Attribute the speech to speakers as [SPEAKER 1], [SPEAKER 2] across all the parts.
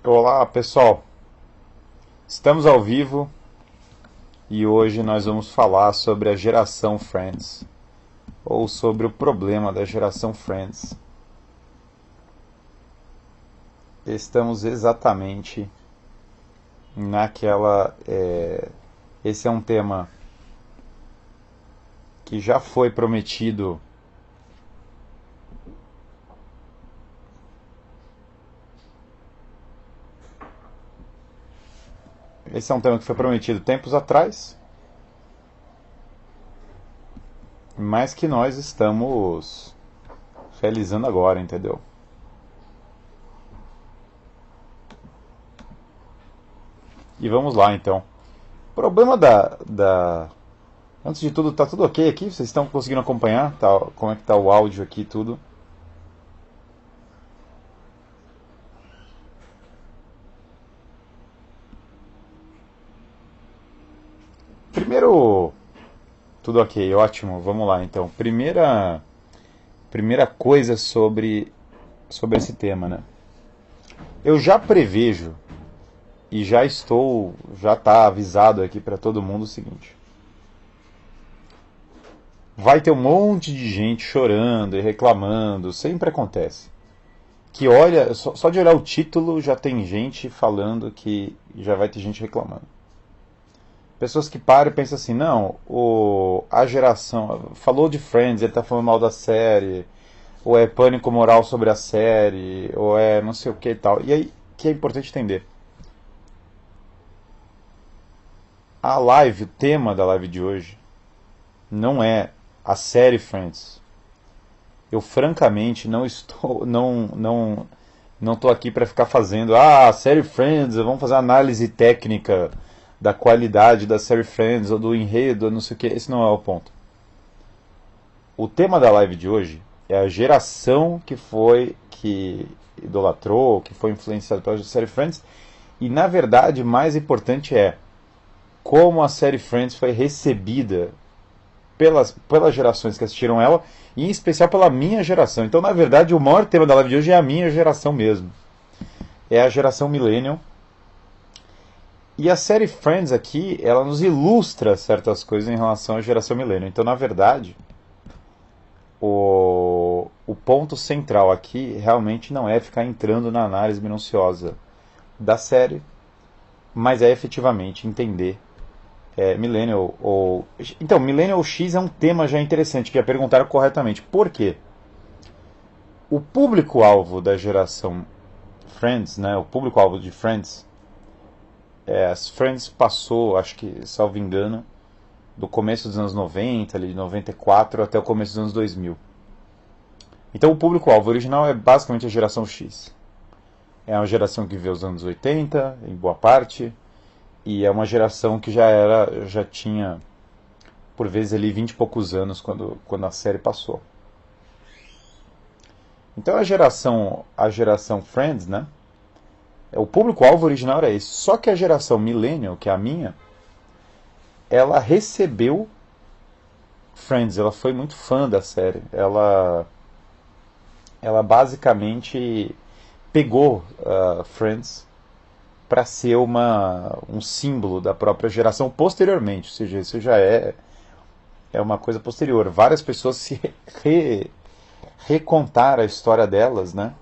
[SPEAKER 1] Olá, pessoal. Estamos ao vivo e hoje nós vamos falar sobre a geração Friends, ou sobre o problema da geração Friends. Estamos exatamente naquela. Esse é um tema que já foi prometido. Esse é um tema que foi prometido tempos atrás, mas que nós estamos realizando agora, entendeu? E vamos lá então. O problema Antes de tudo, tá tudo ok aqui? Vocês estão conseguindo acompanhar? Tá, como é que tá o áudio aqui tudo? Primeiro, tudo ok, ótimo. Vamos lá então. Primeira coisa sobre esse tema, né? Eu já prevejo e já tá avisado aqui para todo mundo o seguinte: vai ter um monte de gente chorando e reclamando, sempre acontece. Que olha, só de olhar o título já tem gente falando que já vai ter gente reclamando. Pessoas que param e pensam assim, não, a geração falou de Friends, ele tá falando mal da série, ou é pânico moral sobre a série, ou é não sei o que e tal. E aí que é importante entender. A live, o tema da live de hoje, não é a série Friends. Eu francamente não tô aqui para ficar fazendo, a série Friends, vamos fazer análise técnica da qualidade da série Friends ou do enredo, não sei o que. Esse não é o ponto. O tema da live de hoje é a geração que idolatrou, que foi influenciada pela série Friends, e na verdade, mais importante é como a série Friends foi recebida pelas gerações que assistiram ela, e em especial pela minha geração. Então, na verdade, o maior tema da live de hoje é a minha geração mesmo. É a geração Millennial. E a série Friends aqui, ela nos ilustra certas coisas em relação à geração Millennial. Então, na verdade, o ponto central aqui realmente não é ficar entrando na análise minuciosa da série, mas é efetivamente entender Millennial ou. Então, Millennial X é um tema já interessante, que é perguntar corretamente. Por quê? O público-alvo da geração Friends, né, o público-alvo de Friends, as Friends passou, acho que, salvo engano, do começo dos anos 90, ali de 94 até o começo dos anos 2000. Então o público-alvo original é basicamente a geração X. É uma geração que viveu os anos 80, em boa parte, e é uma geração que já tinha, por vezes, ali 20 e poucos anos quando a série passou. Então a geração Friends, né? O público-alvo original era esse. Só que a geração Millennial, que é a minha, ela recebeu Friends, ela foi muito fã da série. Ela basicamente pegou Friends para ser um símbolo da própria geração posteriormente. Ou seja, isso já é uma coisa posterior. Várias pessoas se recontaram a história delas, né?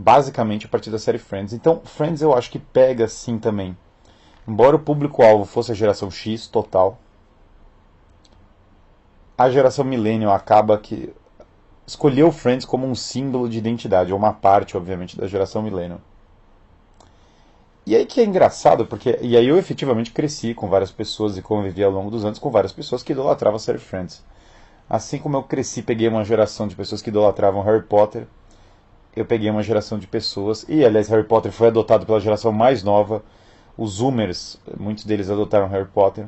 [SPEAKER 1] Basicamente a partir da série Friends. Então, Friends eu acho que pega assim também. Embora o público-alvo fosse a geração X total, a geração Millennial acaba que escolheu Friends como um símbolo de identidade, ou uma parte, obviamente, da geração Millennial. E aí que é engraçado, porque e aí eu efetivamente cresci com várias pessoas e convivi ao longo dos anos com várias pessoas que idolatravam a série Friends. Assim como eu cresci, peguei uma geração de pessoas que idolatravam Harry Potter, eu peguei uma geração de pessoas, e aliás Harry Potter foi adotado pela geração mais nova, os Zoomers, muitos deles adotaram Harry Potter.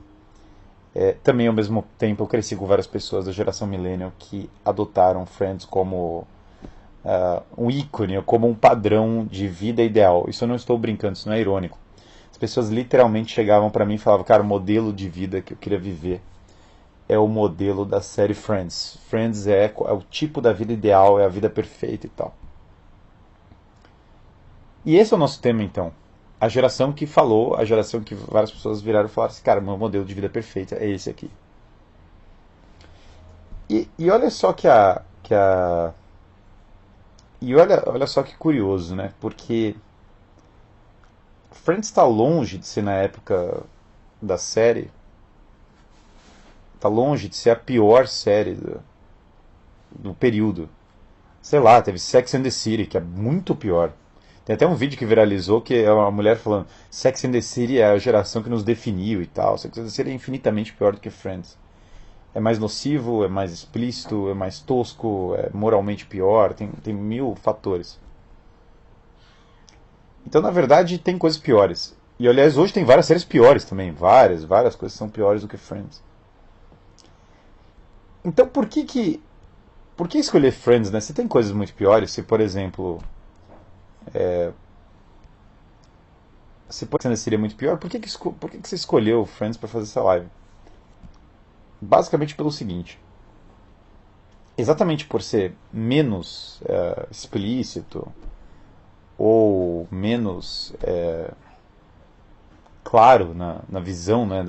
[SPEAKER 1] Também ao mesmo tempo eu cresci com várias pessoas da geração Millennial que adotaram Friends como um ícone, como um padrão de vida ideal. Isso eu não estou brincando, isso não é irônico. As pessoas literalmente chegavam para mim e falavam, cara, o modelo de vida que eu queria viver é o modelo da série Friends. Friends é o tipo da vida ideal, é a vida perfeita e tal. E esse é o nosso tema, então. A geração que falou, a geração que várias pessoas viraram e falaram assim, cara, meu modelo de vida perfeito é esse aqui. E olha só e olha só que curioso, né? Porque Friends está longe de ser na época da série, está longe de ser a pior série do período. Sei lá, teve Sex and the City, que é muito pior. Tem até um vídeo que viralizou que é uma mulher falando Sex and the City é a geração que nos definiu e tal. Sex and the City é infinitamente pior do que Friends. É mais nocivo, é mais explícito, é mais tosco, é moralmente pior, tem mil fatores. Então, na verdade, tem coisas piores. E, aliás, hoje tem várias séries piores também. Várias coisas são piores do que Friends. Então, por que escolher Friends, né? Se tem coisas muito piores, se, por exemplo, se por exemplo seria muito pior, por que você escolheu Friends para fazer essa live? Basicamente pelo seguinte. Exatamente por ser menos explícito ou menos claro na visão, né,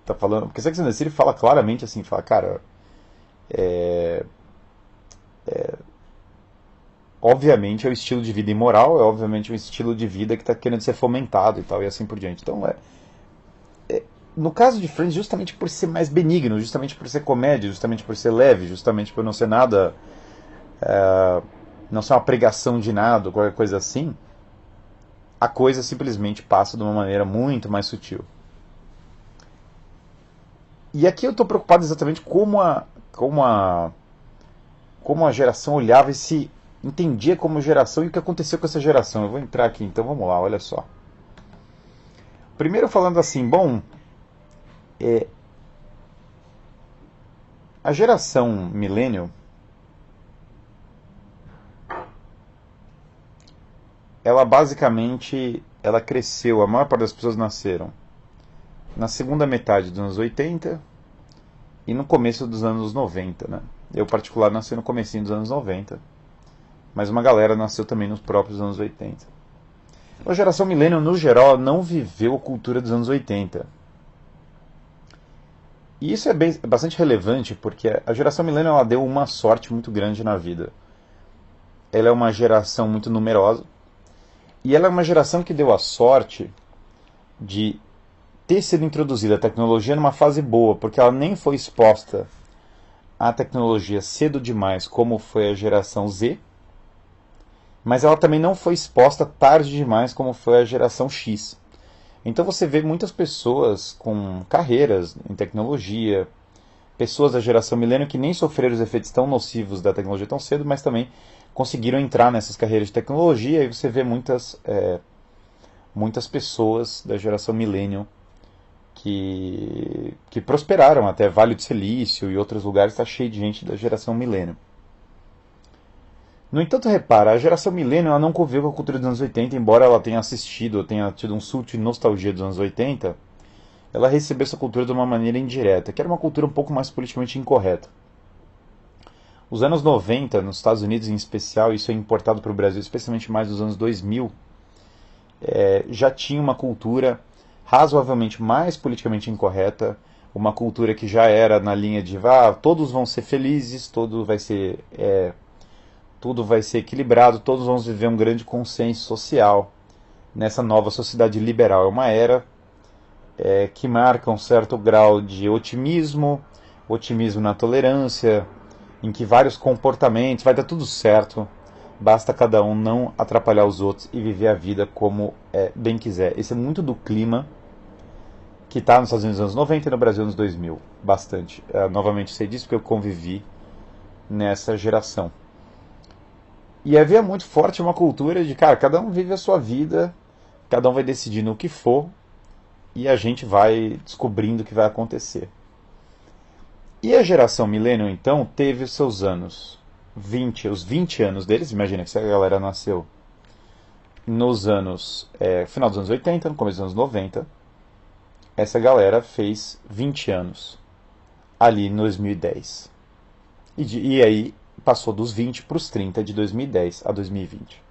[SPEAKER 1] tá falando, porque Sex and the City fala claramente assim, fala, cara, obviamente é o estilo de vida imoral, é obviamente um estilo de vida que está querendo ser fomentado e tal, e assim por diante. Então, no caso de Friends, justamente por ser mais benigno, justamente por ser comédia, justamente por ser leve, justamente por não ser nada, não ser uma pregação de nada, qualquer coisa assim, a coisa simplesmente passa de uma maneira muito mais sutil. E aqui eu estou preocupado exatamente como a geração olhava e se entendia como geração e o que aconteceu com essa geração. Eu vou entrar aqui, então vamos lá, olha só. Primeiro falando assim, bom, a geração millennial, ela basicamente, ela cresceu, a maior parte das pessoas nasceram na segunda metade dos anos 80 e no começo dos anos 90, né? Eu, particular, nasci no comecinho dos anos 90, mas uma galera nasceu também nos próprios anos 80. A geração millennial, no geral, não viveu a cultura dos anos 80. E isso é bastante relevante porque a geração millennial ela deu uma sorte muito grande na vida. Ela é uma geração muito numerosa e ela é uma geração que deu a sorte de ter sido introduzida a tecnologia numa fase boa, porque ela nem foi exposta à tecnologia cedo demais, como foi a geração Z, mas ela também não foi exposta tarde demais, como foi a geração X. Então você vê muitas pessoas com carreiras em tecnologia, pessoas da geração milênio que nem sofreram os efeitos tão nocivos da tecnologia tão cedo, mas também conseguiram entrar nessas carreiras de tecnologia, e você vê muitas pessoas da geração milênio que prosperaram, até Vale do Silício e outros lugares está cheio de gente da geração milênio. No entanto, repara, a geração milênio ela não conviveu com a cultura dos anos 80, embora ela tenha assistido, tenha tido um surto de nostalgia dos anos 80, ela recebeu essa cultura de uma maneira indireta, que era uma cultura um pouco mais politicamente incorreta. Os anos 90, nos Estados Unidos em especial, isso é importado para o Brasil, especialmente mais dos anos 2000, já tinha uma cultura razoavelmente mais politicamente incorreta, uma cultura que já era na linha de todos vão ser felizes, tudo vai ser equilibrado, todos vão viver um grande consenso social nessa nova sociedade liberal. É uma era que marca um certo grau de otimismo na tolerância, em que vários comportamentos, vai dar tudo certo, basta cada um não atrapalhar os outros e viver a vida como bem quiser. Esse é muito do clima que está nos Estados Unidos nos anos 90 e no Brasil nos 2000, bastante. Novamente sei disso porque eu convivi nessa geração. E havia muito forte uma cultura de, cara, cada um vive a sua vida, cada um vai decidindo o que for, e a gente vai descobrindo o que vai acontecer. E a geração millennial, então, teve os seus anos 20, os 20 anos deles, imagina que essa galera nasceu nos anos, final dos anos 80, no começo dos anos 90, essa galera fez 20 anos, ali em 2010. E aí passou dos 20 para os 30 de 2010 a 2020.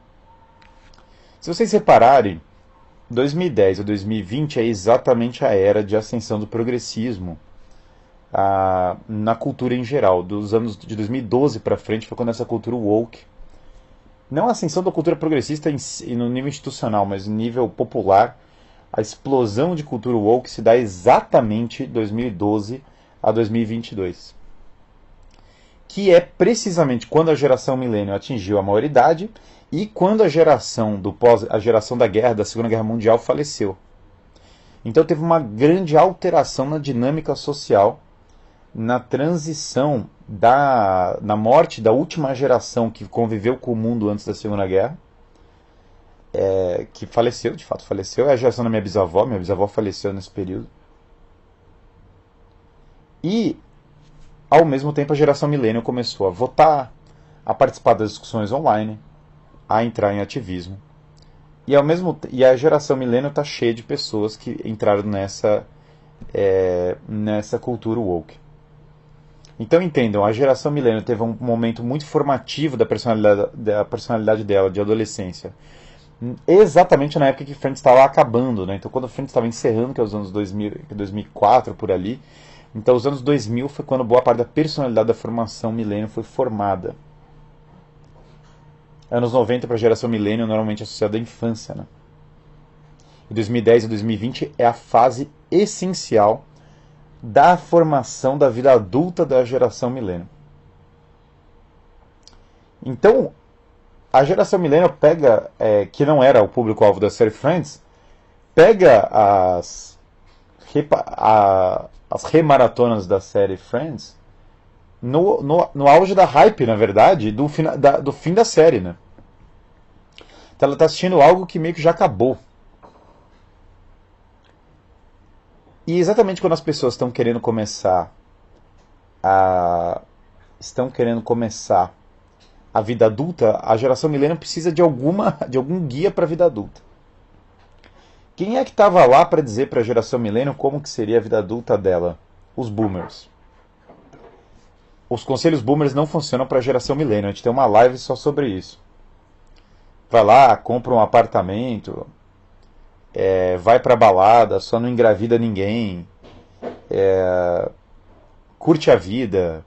[SPEAKER 1] Se vocês repararem, 2010 a 2020 é exatamente a era de ascensão do progressismo na cultura em geral. Dos anos de 2012 para frente foi quando essa cultura woke, não a ascensão da cultura progressista no nível institucional, mas no nível popular, a explosão de cultura woke se dá exatamente 2012 a 2022. Que é precisamente quando a geração milênio atingiu a maioridade e quando a geração a geração da guerra, da Segunda Guerra Mundial, faleceu. Então teve uma grande alteração na dinâmica social, na transição na morte da última geração que conviveu com o mundo antes da Segunda Guerra, que faleceu, de fato faleceu, é a geração da minha bisavó faleceu nesse período. E, ao mesmo tempo, a geração milênio começou a votar, a participar das discussões online, a entrar em ativismo. E a geração milênio está cheia de pessoas que entraram nessa cultura woke. Então entendam, a geração milênio teve um momento muito formativo da personalidade dela, de adolescência. Exatamente na época que Friends estava acabando, né? Então quando Friends estava encerrando, que é os anos 2000, 2004, por ali. Então os anos 2000 foi quando boa parte da personalidade da formação milênio foi formada. Anos 90 para a geração milênio normalmente associada à infância, né? E 2010 e 2020 é a fase essencial da formação da vida adulta da geração milênio. Então, a geração milênio pega, que não era o público-alvo da série Friends, pega as remaratonas da série Friends no auge da hype, na verdade, do fim da série, né? Então ela está assistindo algo que meio que já acabou. E exatamente quando as pessoas estão querendo começar a vida adulta, a geração milênio precisa de algum guia para a vida adulta. Quem é que estava lá para dizer para a geração milênio como que seria a vida adulta dela? Os boomers. Os conselhos boomers não funcionam para a geração milênio. A gente tem uma live só sobre isso. Vai lá, compra um apartamento, vai pra balada, só não engravida ninguém, curte a vida,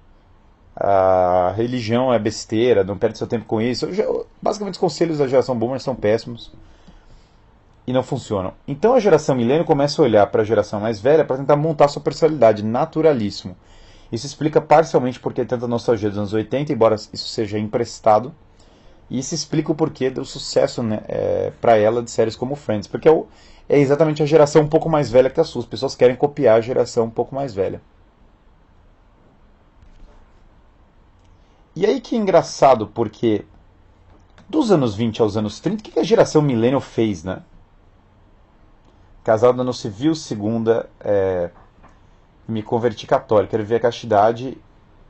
[SPEAKER 1] a religião é besteira, não perde seu tempo com isso. Basicamente os conselhos da geração boomer são péssimos e não funcionam. Então a geração milênio começa a olhar para a geração mais velha para tentar montar sua personalidade, naturalíssimo. Isso explica parcialmente porque tanta nostalgia dos anos 80, embora isso seja emprestado. E isso explica o porquê do sucesso, né, para ela de séries como Friends. Porque é exatamente a geração um pouco mais velha que assusta. As pessoas querem copiar a geração um pouco mais velha. E aí que é engraçado, porque dos anos 20 aos anos 30, o que a geração millennial fez, né? Casada no civil, segunda, me converti católica, quero viver a castidade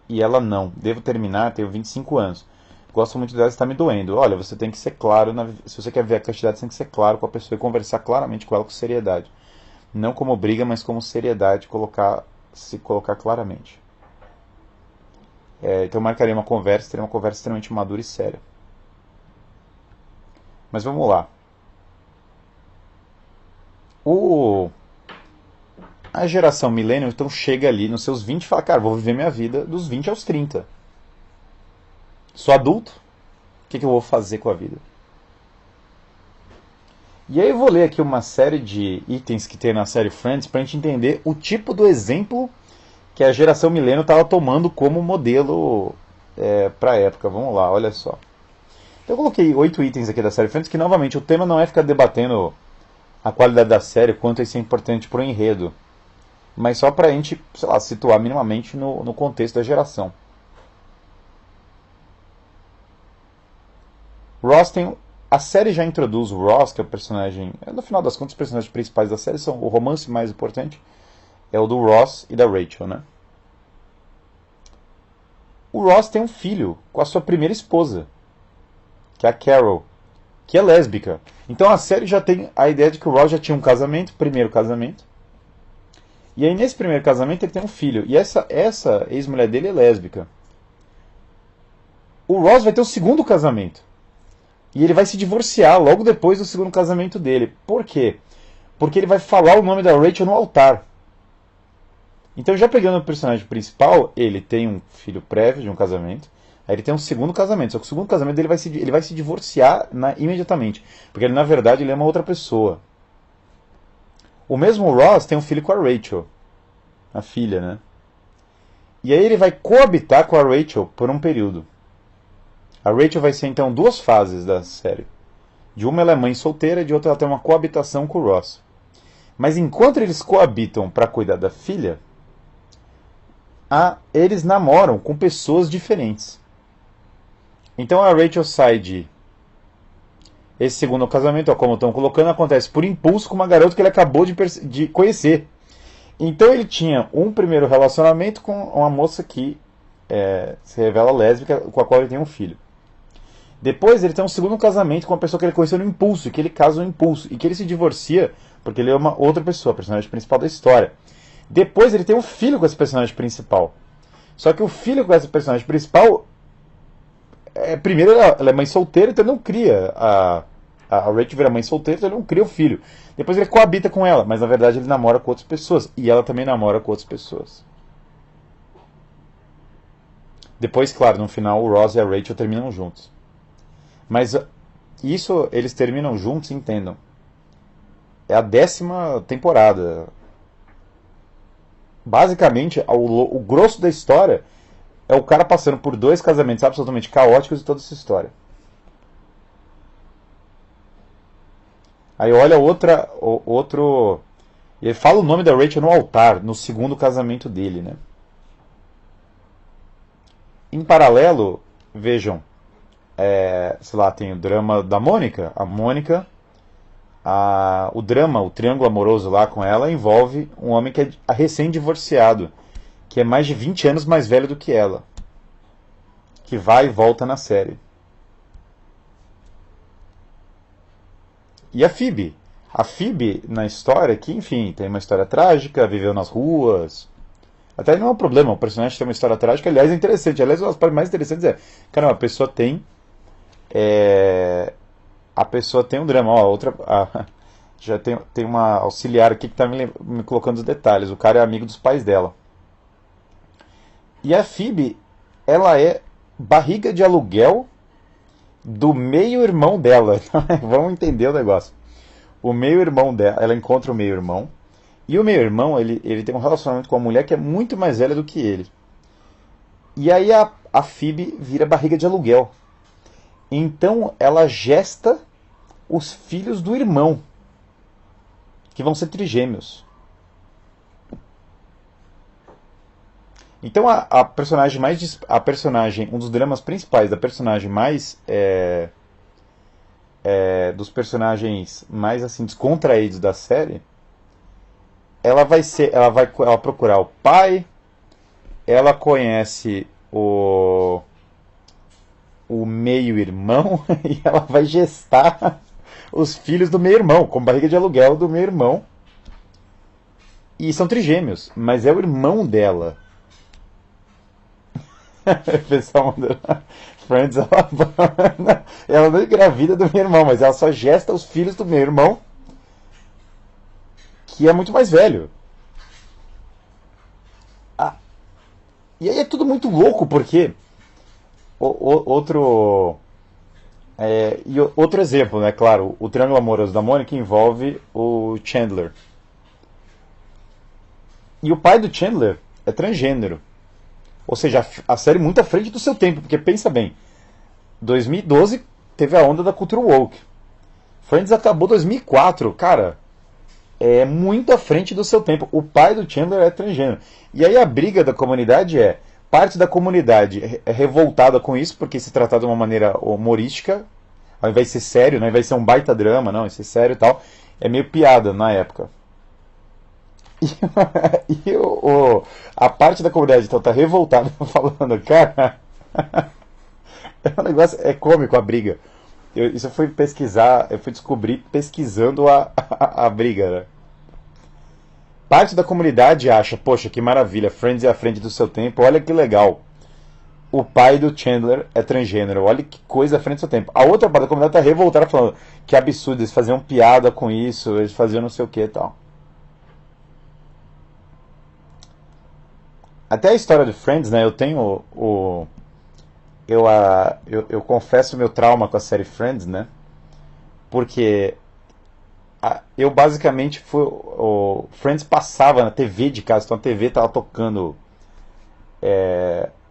[SPEAKER 1] e ela não. Devo terminar, tenho 25 anos. Gosto muito dela, está me doendo. Olha, você tem que ser claro, se você quer ver a castidade, você tem que ser claro com a pessoa e conversar claramente com ela com seriedade. Não como briga, mas como seriedade, se colocar claramente. Então eu marcaria uma conversa, teria uma conversa extremamente madura e séria. Mas vamos lá. A geração millennial então chega ali nos seus 20 e fala, cara, vou viver minha vida dos 20 aos 30. Sou adulto, o que eu vou fazer com a vida? E aí eu vou ler aqui uma série de itens que tem na série Friends para a gente entender o tipo do exemplo que a geração millennial estava tomando como modelo para a época. Vamos lá, olha só. Então eu coloquei 8 itens aqui da série Friends, que novamente o tema não é ficar debatendo a qualidade da série, quanto isso é importante para o enredo, mas só para a gente, sei lá, situar minimamente no contexto da geração. A série já introduz o Ross, que é o personagem, no final das contas, os personagens principais da série são o romance mais importante, é o do Ross e da Rachel, né? O Ross tem um filho com a sua primeira esposa, que é a Carol, que é lésbica. Então a série já tem a ideia de que o Ross já tinha um casamento, primeiro casamento, e aí nesse primeiro casamento ele tem um filho, e essa ex-mulher dele é lésbica. O Ross vai ter o segundo casamento. E ele vai se divorciar logo depois do segundo casamento dele. Por quê? Porque ele vai falar o nome da Rachel no altar. Então, já pegando o personagem principal, ele tem um filho prévio de um casamento. Aí ele tem um segundo casamento. Só que o segundo casamento dele ele vai se divorciar imediatamente. Porque ele, na verdade, ele é uma outra pessoa. O mesmo Ross tem um filho com a Rachel. A filha, né? E aí ele vai coabitar com a Rachel por um período. A Rachel vai ser, então, duas fases da série. De uma ela é mãe solteira, de outra ela tem uma coabitação com o Ross. Mas enquanto eles coabitam para cuidar da filha, eles namoram com pessoas diferentes. Então a Rachel sai de... Esse segundo casamento, como estão colocando, acontece por impulso com uma garota que ele acabou de conhecer. Então ele tinha um primeiro relacionamento com uma moça que se revela lésbica, com a qual ele tem um filho. Depois ele tem um segundo casamento com uma pessoa que ele conheceu no impulso, e que ele casa no impulso, e que ele se divorcia porque ele é uma outra pessoa, a personagem principal da história. Depois ele tem um filho com esse personagem principal. Só que o filho com esse personagem principal, primeiro ela é mãe solteira, então ele não cria a Rachel vira mãe solteira, então ele não cria o filho. Depois ele coabita com ela, mas na verdade ele namora com outras pessoas, e ela também namora com outras pessoas. Depois, claro, no final o Ross e a Rachel terminam juntos. Mas isso, eles terminam juntos, entendam. É a 10ª temporada. Basicamente, o grosso da história é o cara passando por 2 casamentos absolutamente caóticos e toda essa história. Aí olha outro... Ele fala o nome da Rachel no altar, no segundo casamento dele, né? Em paralelo, vejam, sei lá, tem o drama da Mônica. A Mônica, o drama, o triângulo amoroso lá com ela, envolve um homem que é recém-divorciado, que é mais de 20 anos mais velho do que ela, que vai e volta na série. E a Phoebe. A Phoebe, na história, que, enfim, tem uma história trágica, viveu nas ruas. Até não é um problema, o personagem tem uma história trágica, aliás, é interessante. Aliás, uma das partes mais interessantes caramba, a pessoa tem um drama. Ó, já tem uma auxiliar aqui que está me colocando os detalhes. O cara é amigo dos pais dela. E a Phoebe, ela é barriga de aluguel do meio-irmão dela. Vamos entender o negócio. O meio-irmão dela, ela encontra o meio-irmão. E o meio-irmão, ele tem um relacionamento com uma mulher que é muito mais velha do que ele. E aí a Phoebe vira barriga de aluguel. Então ela gesta os filhos do irmão, que vão ser trigêmeos. Então a personagem um dos dramas principais da personagem mais dos personagens mais assim descontraídos da série, ela vai procurar o pai, ela conhece o meio-irmão e ela vai gestar os filhos do meio-irmão, com barriga de aluguel do meio-irmão. E são trigêmeos, mas é o irmão dela. O pessoal mandou Friends, ela não engravida do meio-irmão, mas ela só gesta os filhos do meio-irmão, que é muito mais velho. E aí é tudo muito louco, porque outro exemplo, né? Claro, o triângulo amoroso da Mônica envolve o Chandler. E o pai do Chandler é transgênero. Ou seja, a série muito à frente do seu tempo, porque pensa bem, 2012 teve a onda da cultura woke. Friends acabou em 2004, cara, é muito à frente do seu tempo. O pai do Chandler é transgênero. E aí a briga da comunidade parte da comunidade é revoltada com isso, porque se tratar de uma maneira humorística, ao invés de ser sério, não vai ser um baita drama, não, vai ser sério e tal, é meio piada na época. E a parte da comunidade então tá revoltada falando, cara, é um negócio, é cômico a briga. Isso eu fui pesquisar, eu fui descobrir pesquisando a briga, né? Parte da comunidade acha, poxa, que maravilha, Friends é à frente do seu tempo, olha que legal. o pai do Chandler é transgênero. Olha que coisa à frente do seu tempo. A outra parte da comunidade tá revoltada falando que absurdo, eles faziam piada com isso, eles faziam não sei o que e tal. Até a história de Friends, né? Eu tenho o. Eu confesso meu trauma com a série Friends, né? Porque eu basicamente fui. O Friends passava na TV de casa, então a TV tava tocando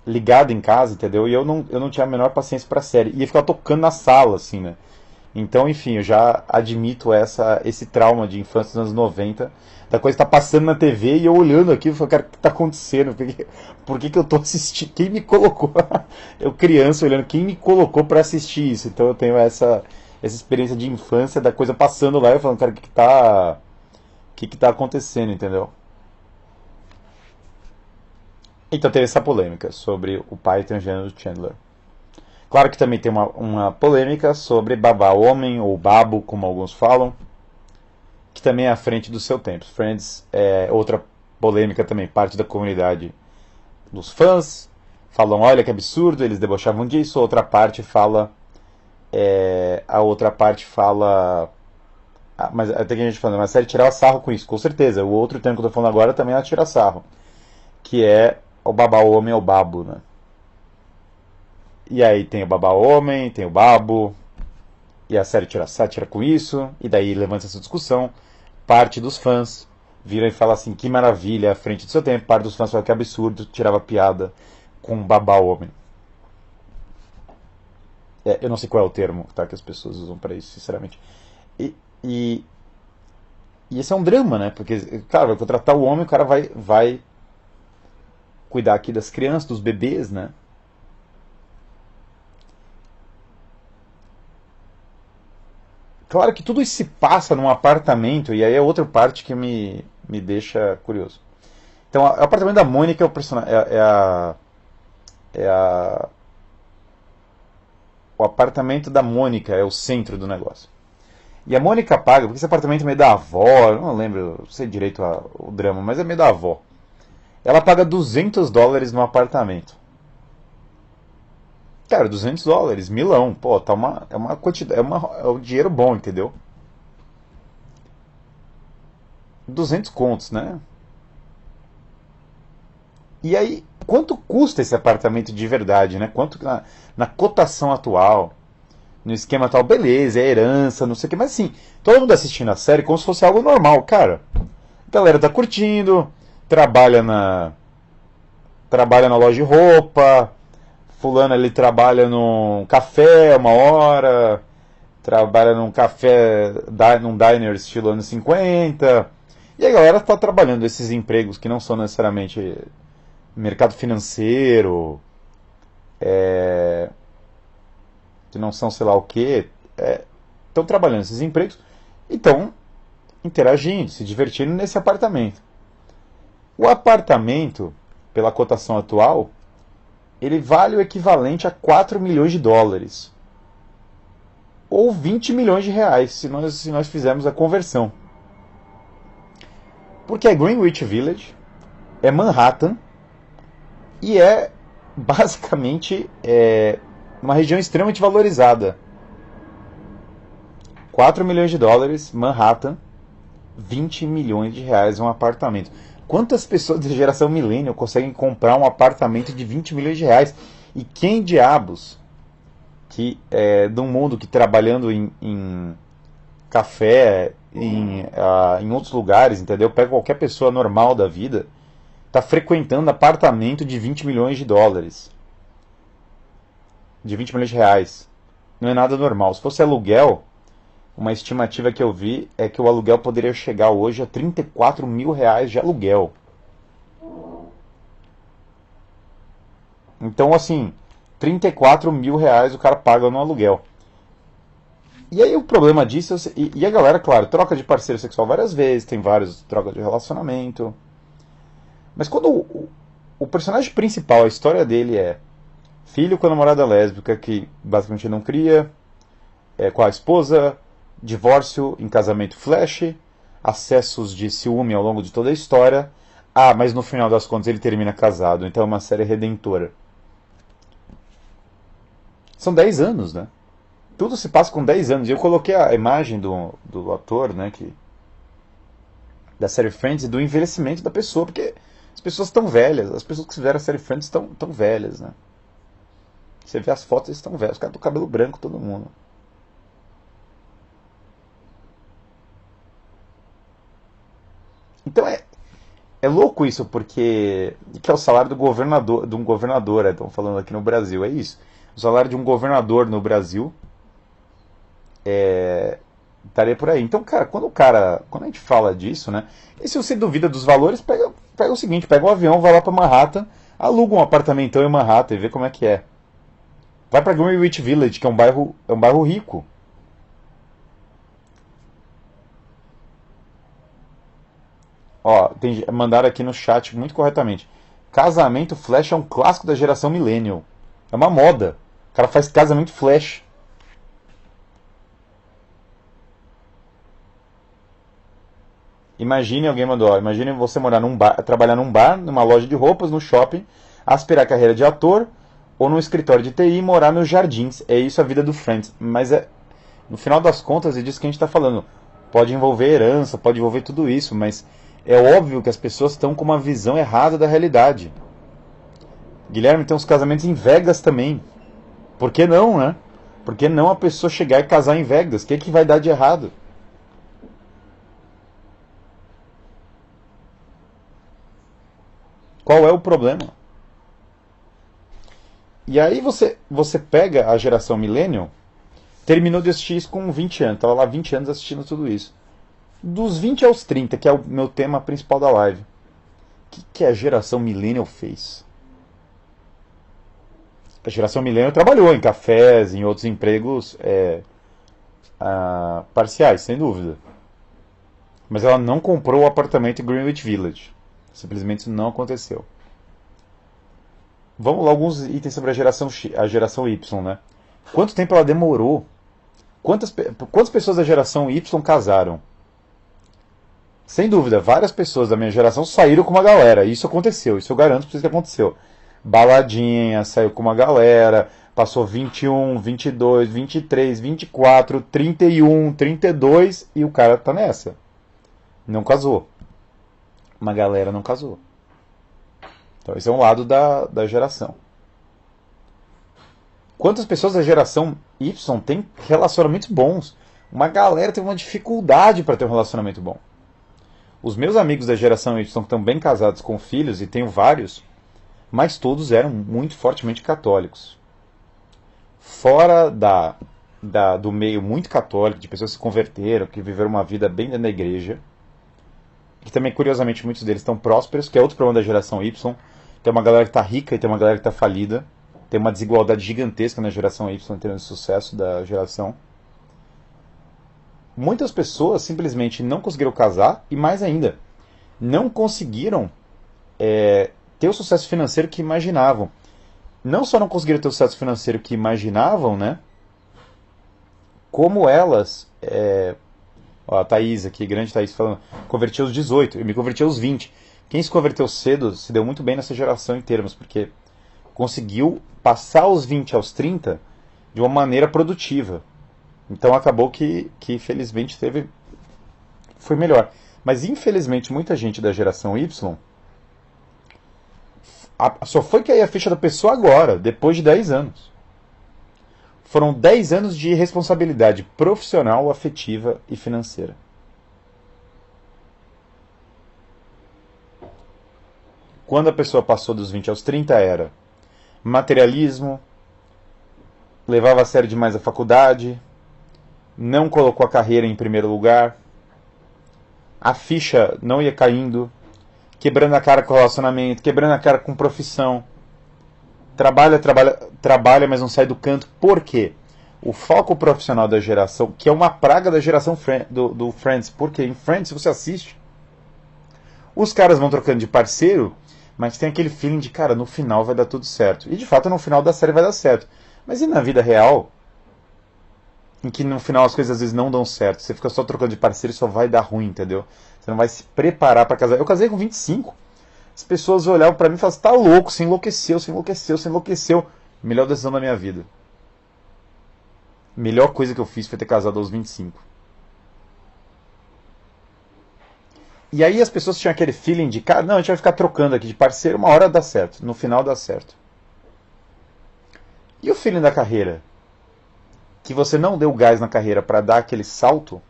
[SPEAKER 1] ligado em casa, entendeu? E eu não tinha a menor paciência pra série. E ia ficar tocando na sala, assim, né? Então, enfim, eu já admito esse trauma de infância dos anos 90, da coisa que tá passando na TV e eu olhando aqui, eu falo, cara, o que tá acontecendo? Por que eu tô assistindo? Quem me colocou? Eu criança olhando, quem me colocou pra assistir isso? Então eu tenho essa experiência de infância da coisa passando lá e eu falando, cara, o que que tá acontecendo, entendeu? Então teve essa polêmica sobre o pai transgênero do Chandler. Claro que também tem uma polêmica sobre babá homem, ou babo, como alguns falam, que também é à frente do seu tempo. Friends é outra polêmica também, parte da comunidade dos fãs falam, olha que absurdo, eles debochavam disso, a outra parte fala, mas até que a gente falando, mas a série tirava sarro com isso, com certeza. O outro termo que eu tô falando agora também ela tira sarro, que é o babá homem ou babo, né? E aí tem o babá homem, tem o babo, e a série tira sátira com isso, e daí levanta essa discussão. Parte dos fãs viram e falam assim, que maravilha, à frente do seu tempo. Parte dos fãs falam que absurdo, tirava piada com babá homem. Eu não sei qual é o termo, tá, que as pessoas usam pra isso, sinceramente. E, e, e esse é um drama, né? Porque, cara, vai contratar o homem, o cara vai cuidar aqui das crianças, dos bebês, né? Claro que tudo isso se passa num apartamento, e aí é outra parte que me deixa curioso. Então, o apartamento da Mônica é o personagem. É o apartamento da Mônica é o centro do negócio. E a Mônica paga, porque esse apartamento é meio da avó, eu não lembro, não sei direito o drama, mas é meio da avó. Ela paga US$ 200 no apartamento. Cara, US$ 200, milão, pô, tá é uma quantidade, é um dinheiro bom, entendeu? 200 contos, né? E aí, quanto custa esse apartamento de verdade, né? Quanto na cotação atual, no esquema atual, beleza, é herança, não sei o que, mas assim, todo mundo assistindo a série como se fosse algo normal, cara. A galera tá curtindo, trabalha na trabalha na loja de roupa, fulano ali trabalha num café uma hora, trabalha num café, num diner estilo anos 50. E a galera tá trabalhando esses empregos que não são necessariamente mercado financeiro, é, que não são sei lá o que, estão trabalhando esses empregos e estão interagindo, se divertindo nesse apartamento. O apartamento, pela cotação atual, ele vale o equivalente a US$ 4 milhões. Ou R$ 20 milhões, se nós fizermos a conversão. Porque é Greenwich Village, é Manhattan, e é basicamente uma região extremamente valorizada. US$ 4 milhões, Manhattan, R$ 20 milhões um apartamento. Quantas pessoas da geração millennial conseguem comprar um apartamento de R$ 20 milhões? E quem diabos que de um mundo que trabalhando em café, em outros lugares, entendeu? Pega qualquer pessoa normal da vida, está frequentando apartamento de US$ 20 milhões. De R$ 20 milhões. Não é nada normal. Se fosse aluguel, uma estimativa que eu vi é que o aluguel poderia chegar hoje a R$ 34 mil de aluguel. Então, assim, R$ 34 mil o cara paga no aluguel. E aí o problema disso, e a galera, claro, troca de parceiro sexual várias vezes, tem vários troca de relacionamento. Mas quando o personagem principal, a história dele é filho com a namorada lésbica que basicamente não cria, com a esposa, divórcio em casamento flash, acessos de ciúme ao longo de toda a história. Ah, mas no final das contas ele termina casado, então é uma série redentora. São 10 anos, né? Tudo se passa com 10 anos. E eu coloquei a imagem do ator, né, da série Friends e do envelhecimento da pessoa, porque as pessoas estão velhas. As pessoas que fizeram a série Friends estão velhas, né? Você vê as fotos, eles estão velhos. Os caras têm cabelo branco, todo mundo. Então é louco isso, porque que é o salário do governador, de um governador, estão falando aqui no Brasil, é isso. O salário de um governador no Brasil estaria por aí. Então, cara, quando a gente fala disso, né? E se você duvida dos valores, pega o seguinte, pega um avião, vai lá para Manhattan, aluga um apartamentão em Manhattan e vê como é que é. Vai para Greenwich Village, que é um bairro rico. Ó, mandaram aqui no chat muito corretamente. Casamento Flash é um clássico da geração Millennial. É uma moda. O cara faz casamento Flash. Imagine, alguém mandou, ó, imagine você morar num bar, trabalhar num bar, numa loja de roupas, no shopping, aspirar a carreira de ator, ou no escritório de TI e morar nos jardins. É isso a vida do Friends. Mas no final das contas é disso que a gente está falando. Pode envolver herança, pode envolver tudo isso, mas é óbvio que as pessoas estão com uma visão errada da realidade. Guilherme, tem uns casamentos em Vegas também. Por que não, né? Por que não a pessoa chegar e casar em Vegas? O que vai dar de errado? Qual é o problema? E aí você pega a geração Millennial, terminou de assistir isso com 20 anos, estava lá 20 anos assistindo tudo isso. Dos 20 aos 30, que é o meu tema principal da live, o que a geração Millennial fez? A geração Millennial trabalhou em cafés, em outros empregos parciais, sem dúvida. Mas ela não comprou o apartamento em Greenwich Village. Simplesmente isso não aconteceu. Vamos lá, alguns itens sobre a geração Y, né? Quanto tempo ela demorou? Quantas pessoas da geração Y casaram? Sem dúvida, várias pessoas da minha geração saíram com uma galera. Isso aconteceu, isso eu garanto pra vocês que aconteceu. Baladinha, saiu com uma galera, passou 21, 22, 23, 24, 31, 32 e o cara tá nessa. Não casou. Uma galera não casou. Então esse é um lado da geração. Quantas pessoas da geração Y têm relacionamentos bons? Uma galera tem uma dificuldade para ter um relacionamento bom. Os meus amigos da geração Y estão bem casados com filhos, e tenho vários, mas todos eram muito fortemente católicos. Fora do meio muito católico, de pessoas que se converteram, que viveram uma vida bem dentro da igreja, que também, curiosamente, muitos deles estão prósperos, que é outro problema da geração Y. Tem uma galera que está rica e tem uma galera que está falida. Tem uma desigualdade gigantesca na geração Y em termos de sucesso da geração. Muitas pessoas simplesmente não conseguiram casar e, mais ainda, não conseguiram ter o sucesso financeiro que imaginavam. Não só não conseguiram ter o sucesso financeiro que imaginavam, né? Como elas... Ó, a Thaís aqui, grande Thaís, falando, converti aos 18, eu me converti aos 20. Quem se converteu cedo se deu muito bem nessa geração em termos, porque conseguiu passar os 20 aos 30 de uma maneira produtiva. Então acabou que felizmente foi melhor. Mas infelizmente muita gente da geração Y só foi cair a ficha da pessoa agora, depois de 10 anos. Foram 10 anos de responsabilidade profissional, afetiva e financeira. Quando a pessoa passou dos 20 aos 30 era materialismo, levava a sério demais a faculdade, não colocou a carreira em primeiro lugar, a ficha não ia caindo, quebrando a cara com relacionamento, quebrando a cara com profissão. Trabalha, mas não sai do canto. Por quê? O foco profissional da geração, que é uma praga da geração do Friends. Porque em Friends, se você assiste, os caras vão trocando de parceiro, mas tem aquele feeling de, cara, no final vai dar tudo certo. E de fato, no final da série vai dar certo. Mas e na vida real, em que no final as coisas às vezes não dão certo? Você fica só trocando de parceiro e só vai dar ruim, entendeu? Você não vai se preparar para casar. Eu casei com 25. As pessoas olhavam pra mim e falavam, tá louco, você enlouqueceu. Melhor decisão da minha vida. melhor coisa que eu fiz foi ter casado aos 25. E aí as pessoas tinham aquele feeling de, cara, não, a gente vai ficar trocando aqui de parceiro, uma hora dá certo, no final dá certo. E o feeling da carreira? Que você não deu gás na carreira para dar aquele salto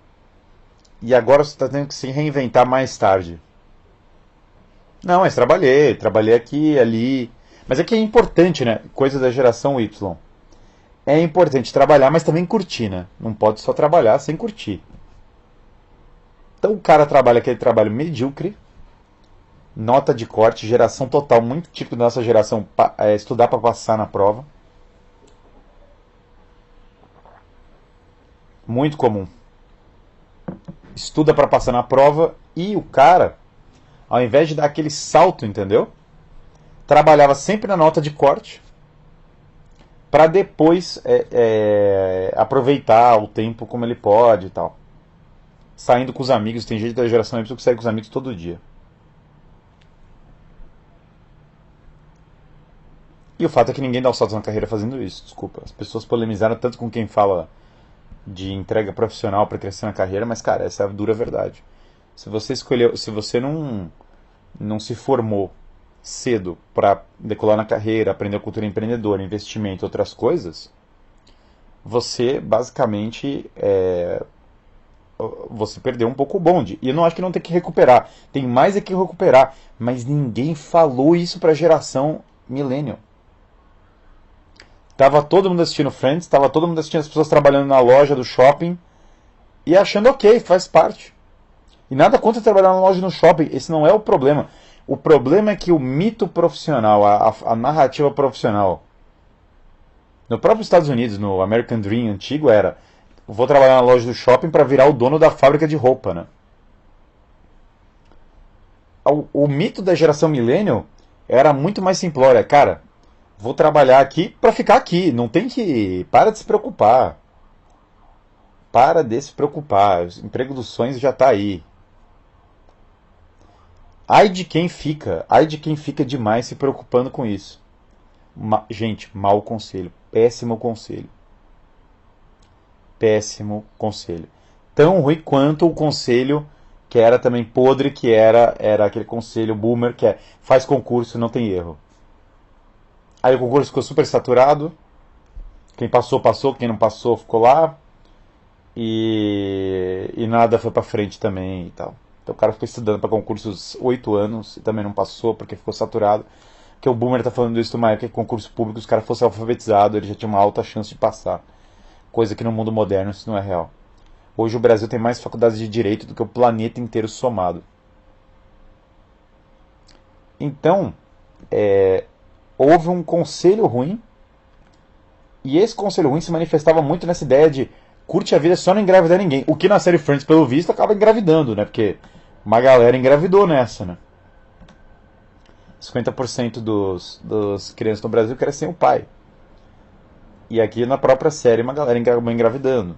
[SPEAKER 1] e agora você está tendo que se reinventar mais tarde. Não, mas trabalhei aqui, ali. Mas é que é importante, né? Coisa da geração Y. É importante trabalhar, mas também curtir, né? Não pode só trabalhar sem curtir. Então o cara trabalha aquele trabalho medíocre, nota de corte, geração total, muito típico da nossa geração, estudar para passar na prova. Muito comum. Estuda para passar na prova e o cara, ao invés de dar aquele salto, entendeu? Trabalhava sempre na nota de corte para depois aproveitar o tempo como ele pode e tal. Saindo com os amigos, tem gente da geração Y que sai com os amigos todo dia. E o fato é que ninguém dá o salto na carreira fazendo isso, desculpa. As pessoas polemizaram tanto com quem fala de entrega profissional para crescer na carreira, mas cara, essa é a dura verdade. Se você escolheu, se você não se formou cedo para decolar na carreira, aprender a cultura empreendedora, investimento, outras coisas, você basicamente você perdeu um pouco o bonde. E eu não acho que não tem que recuperar. Tem mais é que recuperar. Mas ninguém falou isso para a geração millennial. Tava todo mundo assistindo Friends, tava todo mundo assistindo as pessoas trabalhando na loja do shopping e achando ok, faz parte. E nada contra trabalhar na loja no shopping, esse não é o problema. O problema é que o mito profissional, a narrativa profissional, no próprio Estados Unidos, no American Dream antigo, era: vou trabalhar na loja do shopping para virar o dono da fábrica de roupa, né? O mito da geração millennial era muito mais simplório. Cara, vou trabalhar aqui para ficar aqui. Não tem que... Para de se preocupar. Para de se preocupar. O emprego dos sonhos já está aí. Ai de quem fica. Ai de quem fica demais se preocupando com isso. Gente, mau conselho. Péssimo conselho. Péssimo conselho. Tão ruim quanto o conselho que era também podre, que era aquele conselho boomer, que é: faz concurso, não tem erro. Aí o concurso ficou super saturado. Quem passou, passou. Quem não passou, ficou lá. E nada foi pra frente também e tal. Então o cara ficou estudando para concursos 8 anos e também não passou porque ficou saturado. Porque o boomer tá falando isso numa época que concurso público, os caras fossem alfabetizados, ele já tinha uma alta chance de passar. Coisa que no mundo moderno isso não é real. Hoje o Brasil tem mais faculdades de direito do que o planeta inteiro somado. Então, houve um conselho ruim, e esse conselho ruim se manifestava muito nessa ideia de curte a vida, só não engravidar ninguém. O que na série Friends, pelo visto, acaba engravidando, né? Porque uma galera engravidou nessa, né? 50% dos crianças no Brasil querem sem o pai. E aqui na própria série uma galera acabou engravidando.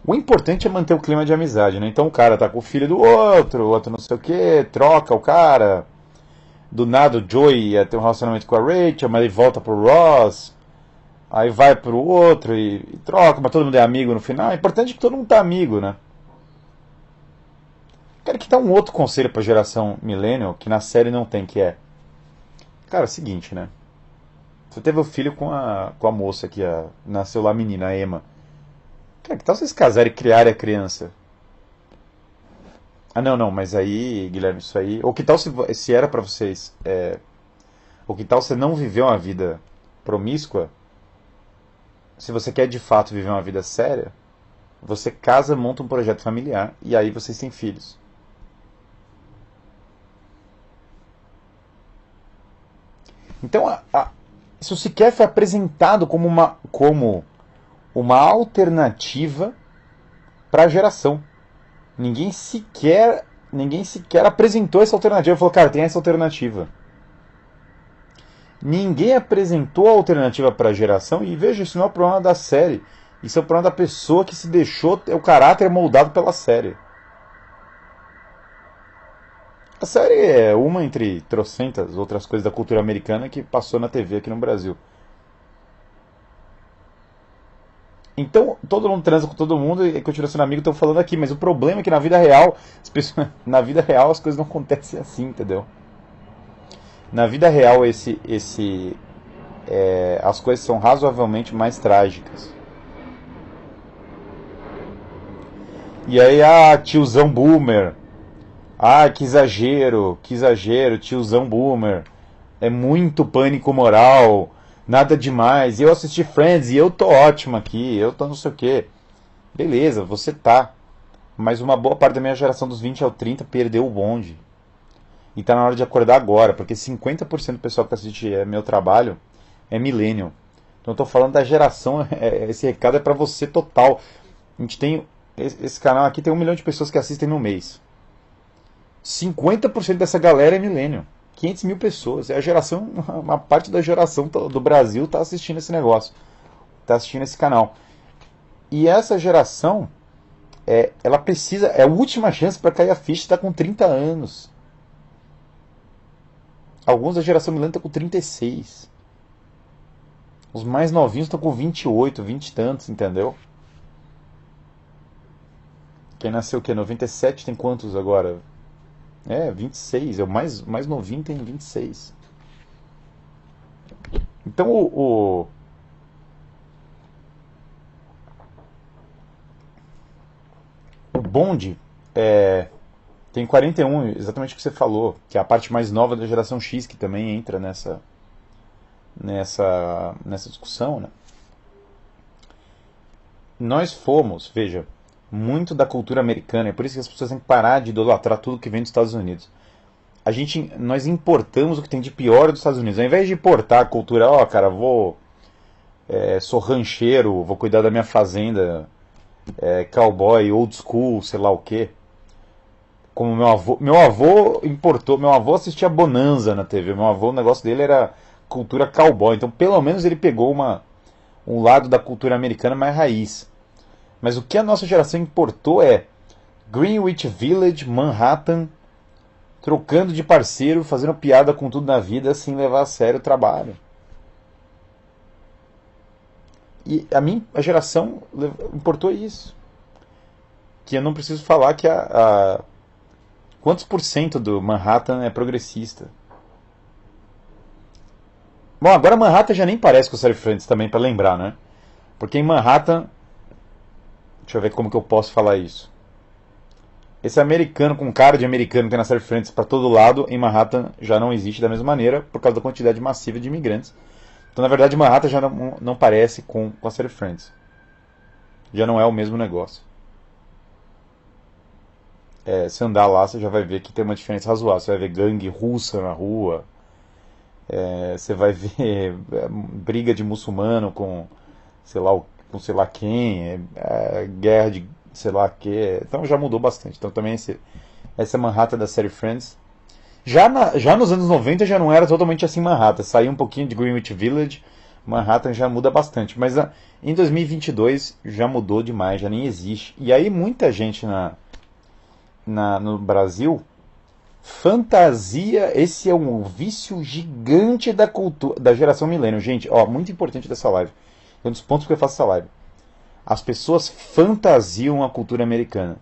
[SPEAKER 1] O importante é manter o clima de amizade, né? Então o cara tá com o filho do outro, o outro não sei o que, troca o cara. Do nada o Joey ia ter um relacionamento com a Rachel, mas ele volta pro Ross. Aí vai pro outro e troca, mas todo mundo é amigo no final. O importante é que todo mundo tá amigo, né? Quero que dá um outro conselho pra geração millennial, que na série não tem, que é... Cara, é o seguinte, né? Você teve o filho com a moça que nasceu lá a menina, a Emma. Cara, que tal vocês casarem e criarem a criança? Ah, não, mas aí, Guilherme, isso aí... Ou que tal se era pra vocês... Ou que tal você não viver uma vida promíscua? Se você quer de fato viver uma vida séria, você casa, monta um projeto familiar e aí vocês têm filhos. Então, isso sequer foi apresentado como uma alternativa para a geração. Ninguém sequer apresentou essa alternativa. Falou, cara, tem essa alternativa. Ninguém apresentou a alternativa para a geração. E veja, isso não é o problema da série. Isso é o problema da pessoa que se deixou o caráter moldado pela série. A série é uma entre trocentas outras coisas da cultura americana que passou na TV aqui no Brasil. Então, todo mundo transa com todo mundo e continua sendo amigo, estão falando aqui, mas o problema é que na vida real, na vida real as coisas não acontecem assim, entendeu? Na vida real as coisas são razoavelmente mais trágicas. E aí, tiozão boomer. Que exagero, tiozão boomer. É muito pânico moral, nada demais. Eu assisti Friends e eu tô ótimo aqui, eu tô não sei o quê. Beleza, você tá. Mas uma boa parte da minha geração dos 20 ao 30 perdeu o bonde. E tá na hora de acordar agora, porque 50% do pessoal que assiste meu trabalho é millennial. Então eu tô falando da geração, esse recado é pra você total. A gente tem, esse canal aqui tem 1 milhão de pessoas que assistem no mês. 50% dessa galera é millennial. 500 mil pessoas. É a geração, uma parte da geração do Brasil está assistindo esse negócio. Está assistindo esse canal. E essa geração, ela precisa, é a última chance para cair a ficha, está com 30 anos. Alguns da geração milênio estão com 36. Os mais novinhos estão com 28, 20 e tantos, entendeu? Quem nasceu o quê? 97 tem quantos agora? 26. O mais novinho tem 26. Então o bonde tem 41, exatamente o que você falou, que é a parte mais nova da geração X, que também entra nessa discussão, né? Nós fomos, veja, muito da cultura americana, é por isso que as pessoas têm que parar de idolatrar tudo que vem dos Estados Unidos. Nós importamos o que tem de pior dos Estados Unidos. Ao invés de importar a cultura, cara, sou rancheiro, vou cuidar da minha fazenda, cowboy, old school, sei lá o quê. Como meu avô importou, meu avô assistia Bonanza na TV, meu avô, o negócio dele era cultura cowboy, então pelo menos ele pegou um lado da cultura americana mais raiz. Mas o que a nossa geração importou é Greenwich Village, Manhattan, trocando de parceiro, fazendo piada com tudo na vida, sem levar a sério o trabalho. E a geração importou isso. Que eu não preciso falar que quantos por cento do Manhattan é progressista. Bom, agora Manhattan já nem parece com o Série Friends também, para lembrar, né? Porque em Manhattan, deixa eu ver como que eu posso falar isso. Esse americano com cara de americano que tem na série Friends para todo lado, em Manhattan já não existe da mesma maneira, por causa da quantidade massiva de imigrantes. Então, na verdade, Manhattan já não parece com a série Friends. Já não é o mesmo negócio. Se andar lá, você já vai ver que tem uma diferença razoável. Você vai ver gangue russa na rua. Você vai ver briga de muçulmano com sei lá quem. Guerra de sei lá que. Então já mudou bastante. Então também essa Manhattan da série Friends. Já nos anos 90 já não era totalmente assim Manhattan. Saiu um pouquinho de Greenwich Village. Manhattan já muda bastante. Mas em 2022 já mudou demais, já nem existe. E aí muita gente no Brasil fantasia. Esse é um vício gigante da cultura da geração milênio. Gente, muito importante dessa live. É um dos pontos que eu faço essa live. As pessoas fantasiam a cultura americana.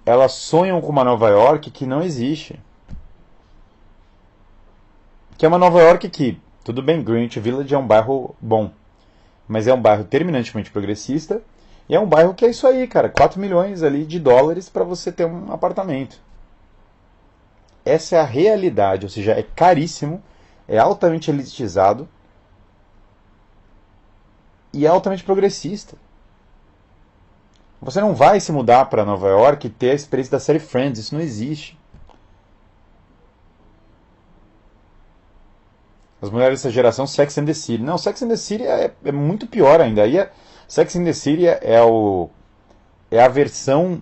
[SPEAKER 1] Elas sonham com uma Nova York que não existe. Que é uma Nova York que, tudo bem, Greenwich Village é um bairro bom, mas é um bairro terminantemente progressista e é um bairro que é isso aí, cara, 4 milhões ali de dólares para você ter um apartamento. Essa é a realidade, ou seja, é caríssimo, é altamente elitizado e é altamente progressista. Você não vai se mudar para Nova York e ter a experiência da série Friends, isso não existe. As mulheres dessa geração, Sex and the City. Não, Sex and the City é muito pior ainda. Aí Sex and the City é a versão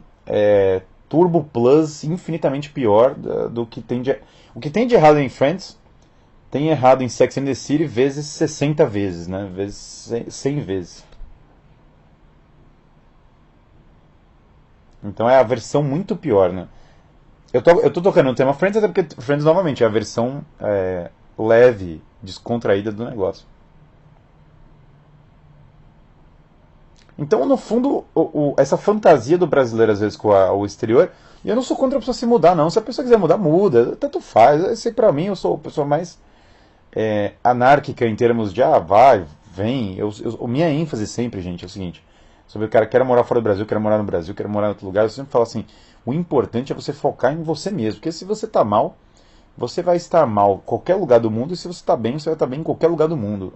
[SPEAKER 1] Turbo Plus infinitamente pior do que tem de... O que tem de errado em Friends tem errado em Sex and the City vezes 60 vezes, né? Vezes 100 vezes. Então é a versão muito pior, né? Eu tô tocando no tema Friends até porque Friends, novamente, é a versão leve, descontraída do negócio. Então, no fundo, essa fantasia do brasileiro, às vezes, com o exterior, e eu não sou contra a pessoa se mudar, não. Se a pessoa quiser mudar, muda. Tanto faz. Esse, pra mim, eu sou a pessoa mais anárquica em termos de, vai, vem. Minha ênfase sempre, gente, é o seguinte. Sobre o cara, quero morar fora do Brasil, quero morar no Brasil, quero morar em outro lugar. Eu sempre falo assim, o importante é você focar em você mesmo. Porque se você tá mal, você vai estar mal em qualquer lugar do mundo. E se você tá bem, você vai estar bem em qualquer lugar do mundo.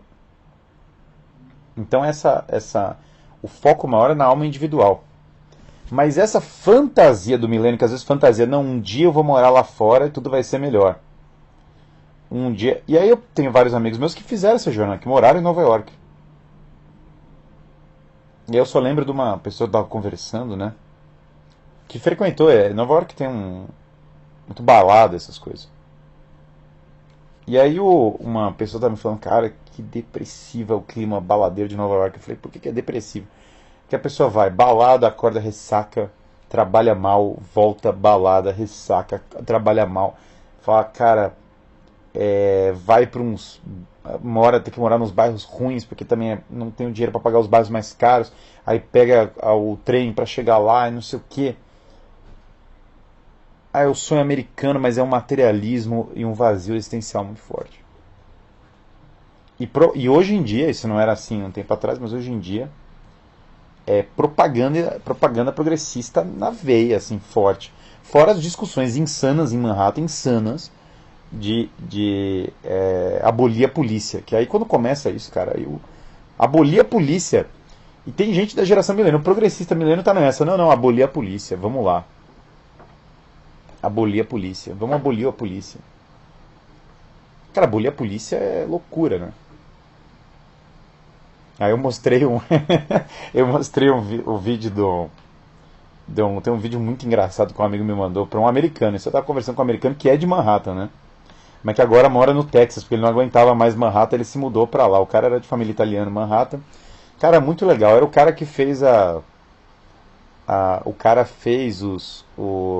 [SPEAKER 1] Então, o foco maior é na alma individual. Mas essa fantasia do milênio, que às vezes fantasia, não, um dia eu vou morar lá fora e tudo vai ser melhor. Um dia. E aí eu tenho vários amigos meus que fizeram essa jornada, que moraram em Nova York. E aí eu só lembro de uma pessoa que estava conversando, né? Que frequentou. Nova York tem muito balada, essas coisas. E aí uma pessoa estava me falando, cara, que depressiva o clima baladeiro de Nova York. Eu falei, por que é depressivo? Que a pessoa vai, balada, acorda, ressaca, trabalha mal, volta, balada, ressaca, trabalha mal. Fala, cara, vai para tem que morar nos bairros ruins, porque também não tem o dinheiro para pagar os bairros mais caros. Aí pega o trem para chegar lá e não sei o quê. É o sonho americano, mas é um materialismo e um vazio existencial muito forte. E hoje em dia, isso não era assim um tempo atrás, mas hoje em dia propaganda progressista na veia, assim, forte. Fora as discussões insanas em Manhattan, insanas, de abolir a polícia. Que aí quando começa isso, cara, abolir a polícia. E tem gente da geração milênio, o progressista milênio tá nessa. Não, abolir a polícia, vamos lá. Abolir a polícia, vamos abolir a polícia. Cara, abolir a polícia é loucura, né? Aí eu mostrei o vídeo tem um vídeo muito engraçado que um amigo me mandou para um americano. Isso eu tava conversando com um americano que é de Manhattan, né? Mas que agora mora no Texas, porque ele não aguentava mais Manhattan, ele se mudou para lá. O cara era de família italiana, Manhattan. Cara, muito legal. Era o cara que fez o cara fez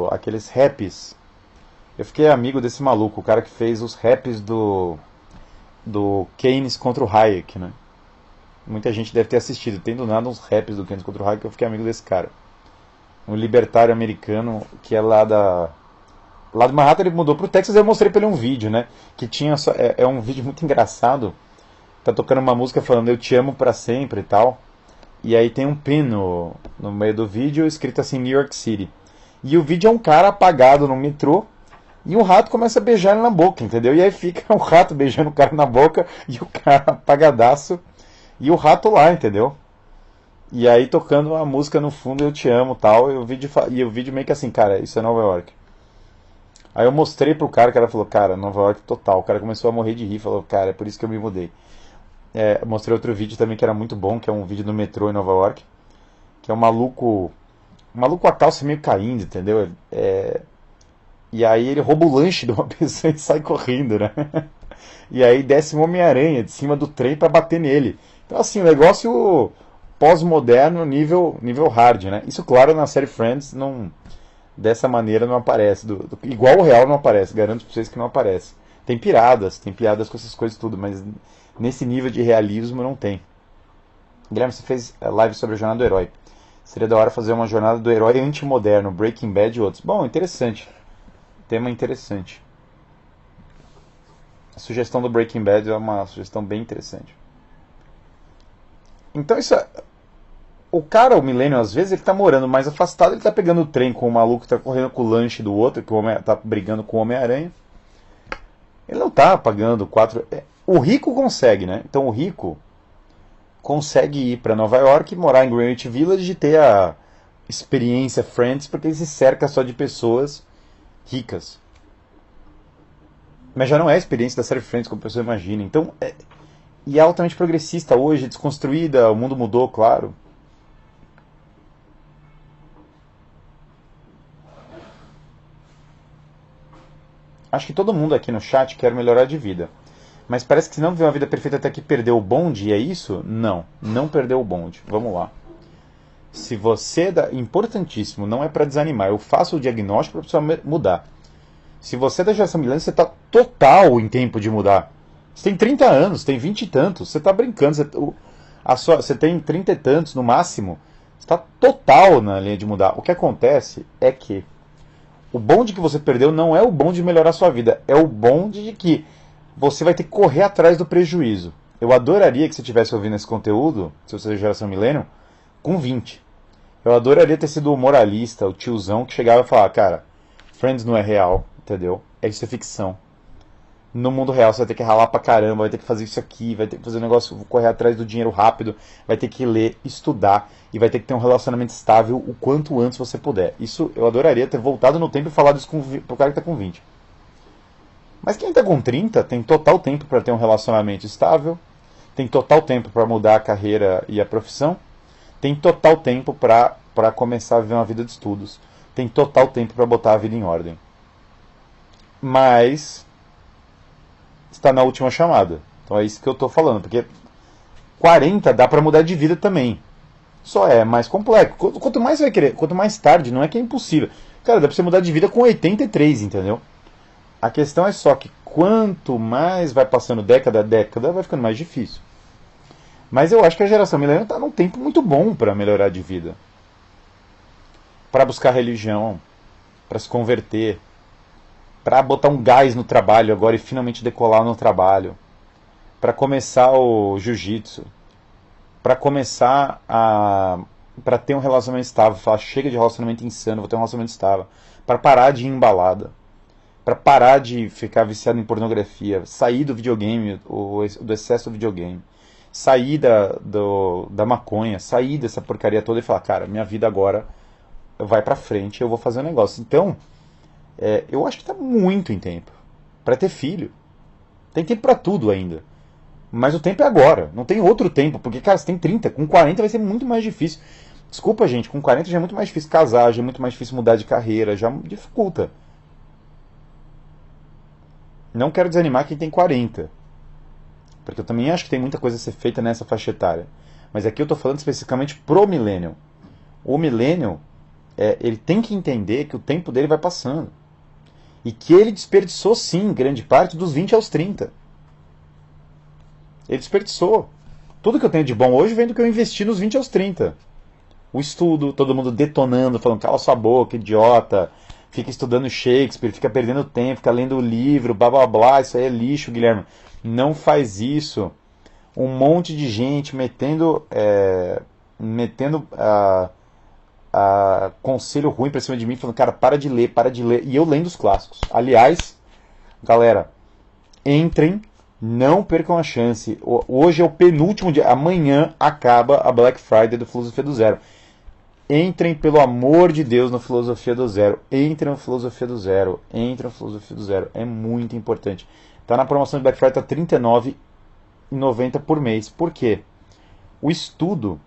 [SPEAKER 1] aqueles raps. Eu fiquei amigo desse maluco, o cara que fez os raps do Keynes contra o Hayek, né? Muita gente deve ter assistido. Tem do nada uns raps do Keynes contra o Hayek, eu fiquei amigo desse cara. Um libertário americano que é lá de Manhattan, ele mudou pro Texas. Eu mostrei pra ele um vídeo, né? Que tinha um vídeo muito engraçado. Tá tocando uma música falando eu te amo pra sempre e tal. E aí tem um pin no meio do vídeo escrito assim New York City. E o vídeo é um cara apagado no metrô. E o rato começa a beijar ele na boca, entendeu? E aí fica o rato beijando o cara na boca e o cara apagadaço. E o rato lá, entendeu? E aí tocando uma música no fundo, eu te amo tal. E o vídeo meio que assim, cara, isso é Nova York. Aí eu mostrei pro cara, o cara falou, cara, Nova York total. O cara começou a morrer de rir, falou, cara, é por isso que eu me mudei. Mostrei outro vídeo também que era muito bom, que é um vídeo no metrô em Nova York. Que é um maluco com a calça meio caindo, entendeu? E aí ele rouba o lanche de uma pessoa e sai correndo, né? E aí desce um Homem-Aranha de cima do trem pra bater nele. Então assim, o negócio pós-moderno nível hard, né? Isso, claro, na série Friends dessa maneira não aparece. Igual o real não aparece, garanto pra vocês que não aparece. Tem piadas com essas coisas tudo, mas nesse nível de realismo não tem. Guilherme, você fez live sobre a jornada do herói. Seria da hora fazer uma jornada do herói antimoderno, Breaking Bad e outros. Bom, interessante. Tema interessante. A sugestão do Breaking Bad é uma sugestão bem interessante. Então o millennial, às vezes, ele tá morando mais afastado, ele tá pegando o trem com o maluco que tá correndo com o lanche do outro, que tá brigando com o Homem-Aranha. Ele não tá pagando 4... O rico consegue, né? Então o rico consegue ir para Nova York, morar em Greenwich Village e ter a experiência Friends, porque ele se cerca só de pessoas ricas. Mas já não é a experiência da série Friends, como a pessoa imagina. Então, e é altamente progressista hoje, desconstruída, o mundo mudou, claro. Acho que todo mundo aqui no chat quer melhorar de vida. Mas parece que se não viver uma vida perfeita até que perdeu o bonde, e é isso? Não perdeu o bonde. Vamos lá. Se você... Importantíssimo, não é para desanimar. Eu faço o diagnóstico para a pessoa mudar. Se você é da geração milênio, você está total em tempo de mudar. Você tem 30 anos, tem 20 e tantos. Você está brincando. Você tem 30 e tantos no máximo, está total na linha de mudar. O que acontece é que o bonde que você perdeu não é o bonde de melhorar a sua vida, é o bonde de que você vai ter que correr atrás do prejuízo. Eu adoraria que você estivesse ouvindo esse conteúdo, se você é geração milênio, com 20. Eu adoraria ter sido o moralista, o tiozão que chegava e falava, cara, Friends não é real, entendeu? Isso é ficção. No mundo real você vai ter que ralar pra caramba, vai ter que fazer isso aqui, vai ter que fazer um negócio, correr atrás do dinheiro rápido, vai ter que ler, estudar e vai ter que ter um relacionamento estável o quanto antes você puder. Isso eu adoraria ter voltado no tempo e falado isso pro cara que tá com 20. Mas quem tá com 30 tem total tempo para ter um relacionamento estável, tem total tempo para mudar a carreira e a profissão, tem total tempo para começar a viver uma vida de estudos, tem total tempo para botar a vida em ordem. Mas está na última chamada. Então é isso que eu estou falando, porque 40 dá para mudar de vida também. Só é mais complexo. Quanto mais você vai querer, quanto mais tarde, não é que é impossível. Cara, dá para você mudar de vida com 83, entendeu? A questão é só que quanto mais vai passando década a década, vai ficando mais difícil. Mas eu acho que a geração milênio está num tempo muito bom para melhorar de vida. Para buscar religião, para se converter, para botar um gás no trabalho agora e finalmente decolar no trabalho, para começar o jiu-jitsu, para começar para ter um relacionamento estável, falar chega de relacionamento insano, vou ter um relacionamento estável, para parar de ir em balada, para parar de ficar viciado em pornografia, sair do videogame, do excesso do videogame, sair da maconha, sair dessa porcaria toda e falar, cara, minha vida agora vai pra frente, eu vou fazer um negócio. Então, eu acho que tá muito em tempo para ter filho. Tem tempo para tudo ainda. Mas o tempo é agora, não tem outro tempo, porque, cara, você tem 30, com 40 vai ser muito mais difícil. Desculpa, gente, com 40 já é muito mais difícil casar, já é muito mais difícil mudar de carreira, já dificulta. Não quero desanimar quem tem 40, porque eu também acho que tem muita coisa a ser feita nessa faixa etária. Mas aqui eu estou falando especificamente pro millennial. O millennial, ele tem que entender que o tempo dele vai passando. E que ele desperdiçou, sim, grande parte dos 20 aos 30. Ele desperdiçou. Tudo que eu tenho de bom hoje vem do que eu investi nos 20 aos 30. O estudo, todo mundo detonando, falando, cala sua boca, idiota, fica estudando Shakespeare, fica perdendo tempo, fica lendo o livro, blá blá blá, isso aí é lixo, Guilherme. Não faz isso. Um monte de gente metendo conselho ruim pra cima de mim, falando, cara, para de ler, para de ler. E eu lendo os clássicos. Aliás, galera, entrem, não percam a chance. Hoje é o penúltimo dia, amanhã acaba a Black Friday do Filosofia do Zero. Entrem, pelo amor de Deus, no Filosofia do Zero. Entrem no Filosofia do Zero. Entrem no Filosofia do Zero. É muito importante. Tá na promoção de Black Friday, tá R$ 39,90 por mês. Por quê? O estudo...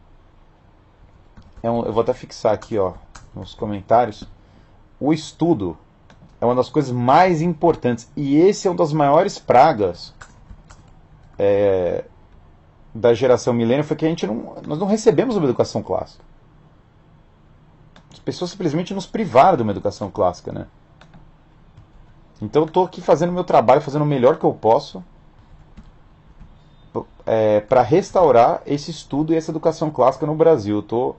[SPEAKER 1] eu vou até fixar aqui, ó, nos comentários. O estudo é uma das coisas mais importantes. E esse é uma das maiores pragas da geração milênio, foi que nós não recebemos uma educação clássica. As pessoas simplesmente nos privaram de uma educação clássica, né? Então eu estou aqui fazendo o meu trabalho, fazendo o melhor que eu posso para restaurar esse estudo e essa educação clássica no Brasil. Eu estou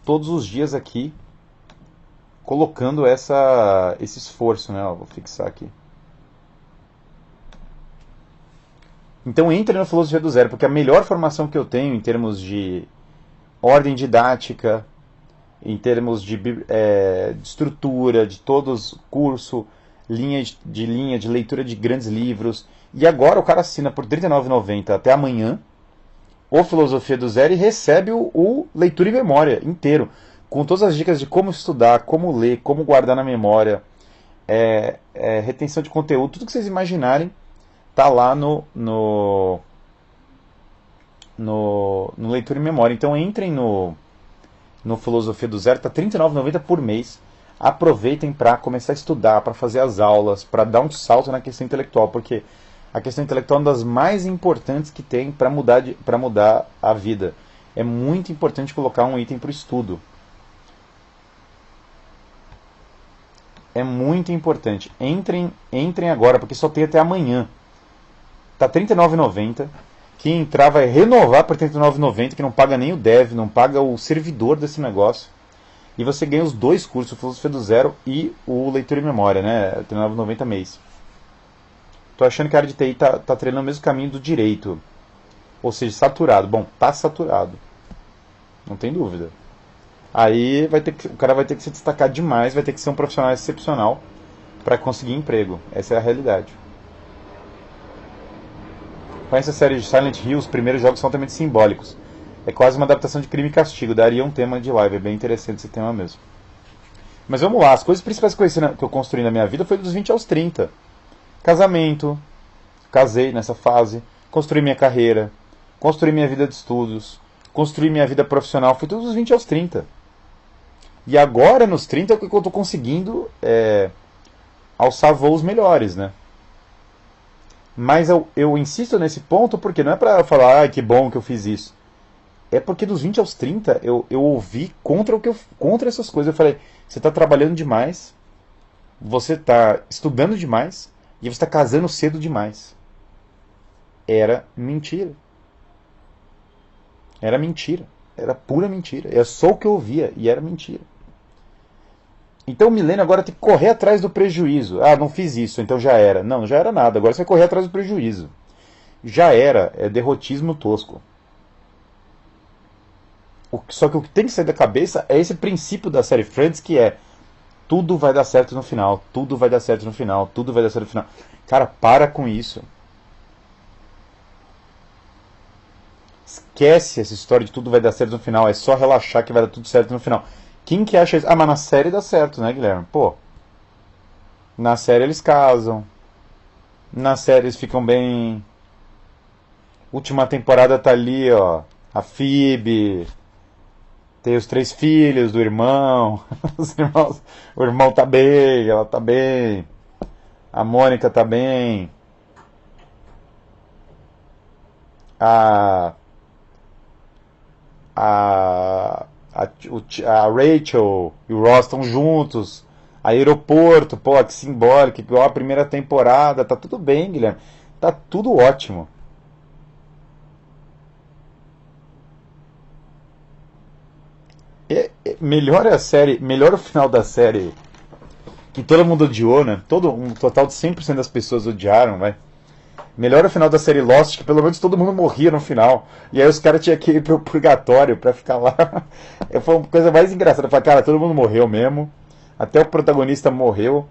[SPEAKER 1] todos os dias aqui colocando esse esforço, né? Vou fixar aqui. Então entre na Filosofia do Zero, porque a melhor formação que eu tenho em termos de ordem didática, em termos de estrutura, de todos curso, linha de leitura de grandes livros. E agora o cara assina por R$ 39,90 até amanhã o Filosofia do Zero e recebe o Leitura e Memória inteiro, com todas as dicas de como estudar, como ler, como guardar na memória, retenção de conteúdo, tudo que vocês imaginarem tá lá no Leitura e Memória. Então entrem no Filosofia do Zero, tá R$ 39,90 por mês. Aproveitem para começar a estudar, para fazer as aulas, para dar um salto na questão intelectual, porque a questão intelectual é uma das mais importantes que tem para mudar a vida. É muito importante colocar um item para o estudo. É muito importante. Entrem agora, porque só tem até amanhã. Tá R$ 39,90. Quem entrar vai renovar por R$ 39,90, que não paga nem o dev, não paga o servidor desse negócio. E você ganha os dois cursos, o Filosofia do Zero e o Leitura e Memória, né? R$ 39,90 mês. Tô achando que a área de TI tá treinando o mesmo caminho do direito. Ou seja, saturado. Bom, tá saturado. Não tem dúvida. Aí o cara vai ter que se destacar demais, vai ter que ser um profissional excepcional para conseguir emprego. Essa é a realidade. Conhece a série de Silent Hill? Os primeiros jogos são altamente simbólicos. É quase uma adaptação de Crime e Castigo. Daria um tema de live. É bem interessante esse tema mesmo. Mas vamos lá. As coisas principais que eu construí na minha vida foi dos 20 aos 30. Casamento. Casei nessa fase. Construí minha carreira. Construí minha vida de estudos. Construí minha vida profissional. Foi tudo dos 20 aos 30. E agora, nos 30, é que eu estou conseguindo alçar voos melhores, né? Mas eu insisto nesse ponto porque não é pra falar, que bom que eu fiz isso. É porque dos 20 aos 30 eu ouvi contra essas coisas. Eu falei, você está trabalhando demais, você está estudando demais e você está casando cedo demais. Era mentira. Era mentira. Era pura mentira. É só o que eu ouvia e era mentira. Então o milênio agora tem que correr atrás do prejuízo. Ah, não fiz isso, então já era. Não, já era nada. Agora você vai correr atrás do prejuízo. Já era. É derrotismo tosco. Só que o que tem que sair da cabeça é esse princípio da série Friends, que é tudo vai dar certo no final, tudo vai dar certo no final, tudo vai dar certo no final. Cara, para com isso. Esquece essa história de tudo vai dar certo no final. É só relaxar que vai dar tudo certo no final. Quem que acha isso? Ah, mas na série dá certo, né, Guilherme? Pô, na série eles casam. Na série eles ficam bem. Última temporada tá ali, ó. A Phoebe. Tem os 3 filhos do irmão. Os irmãos. O irmão tá bem, ela tá bem. A Mônica tá bem. A. A. A Rachel e o Ross estão juntos. Aeroporto, pô, que simbólico, igual a primeira temporada. Tá tudo bem, Guilherme. Tá tudo ótimo. Melhor é a série, melhor o final da série que todo mundo odiou, né? Um total de 100% das pessoas odiaram, vai. Melhor o final da série Lost, que pelo menos todo mundo morria no final. E aí os caras tinham que ir pro purgatório pra ficar lá. Foi uma coisa mais engraçada. Eu falei, cara, todo mundo morreu mesmo. Até o protagonista morreu.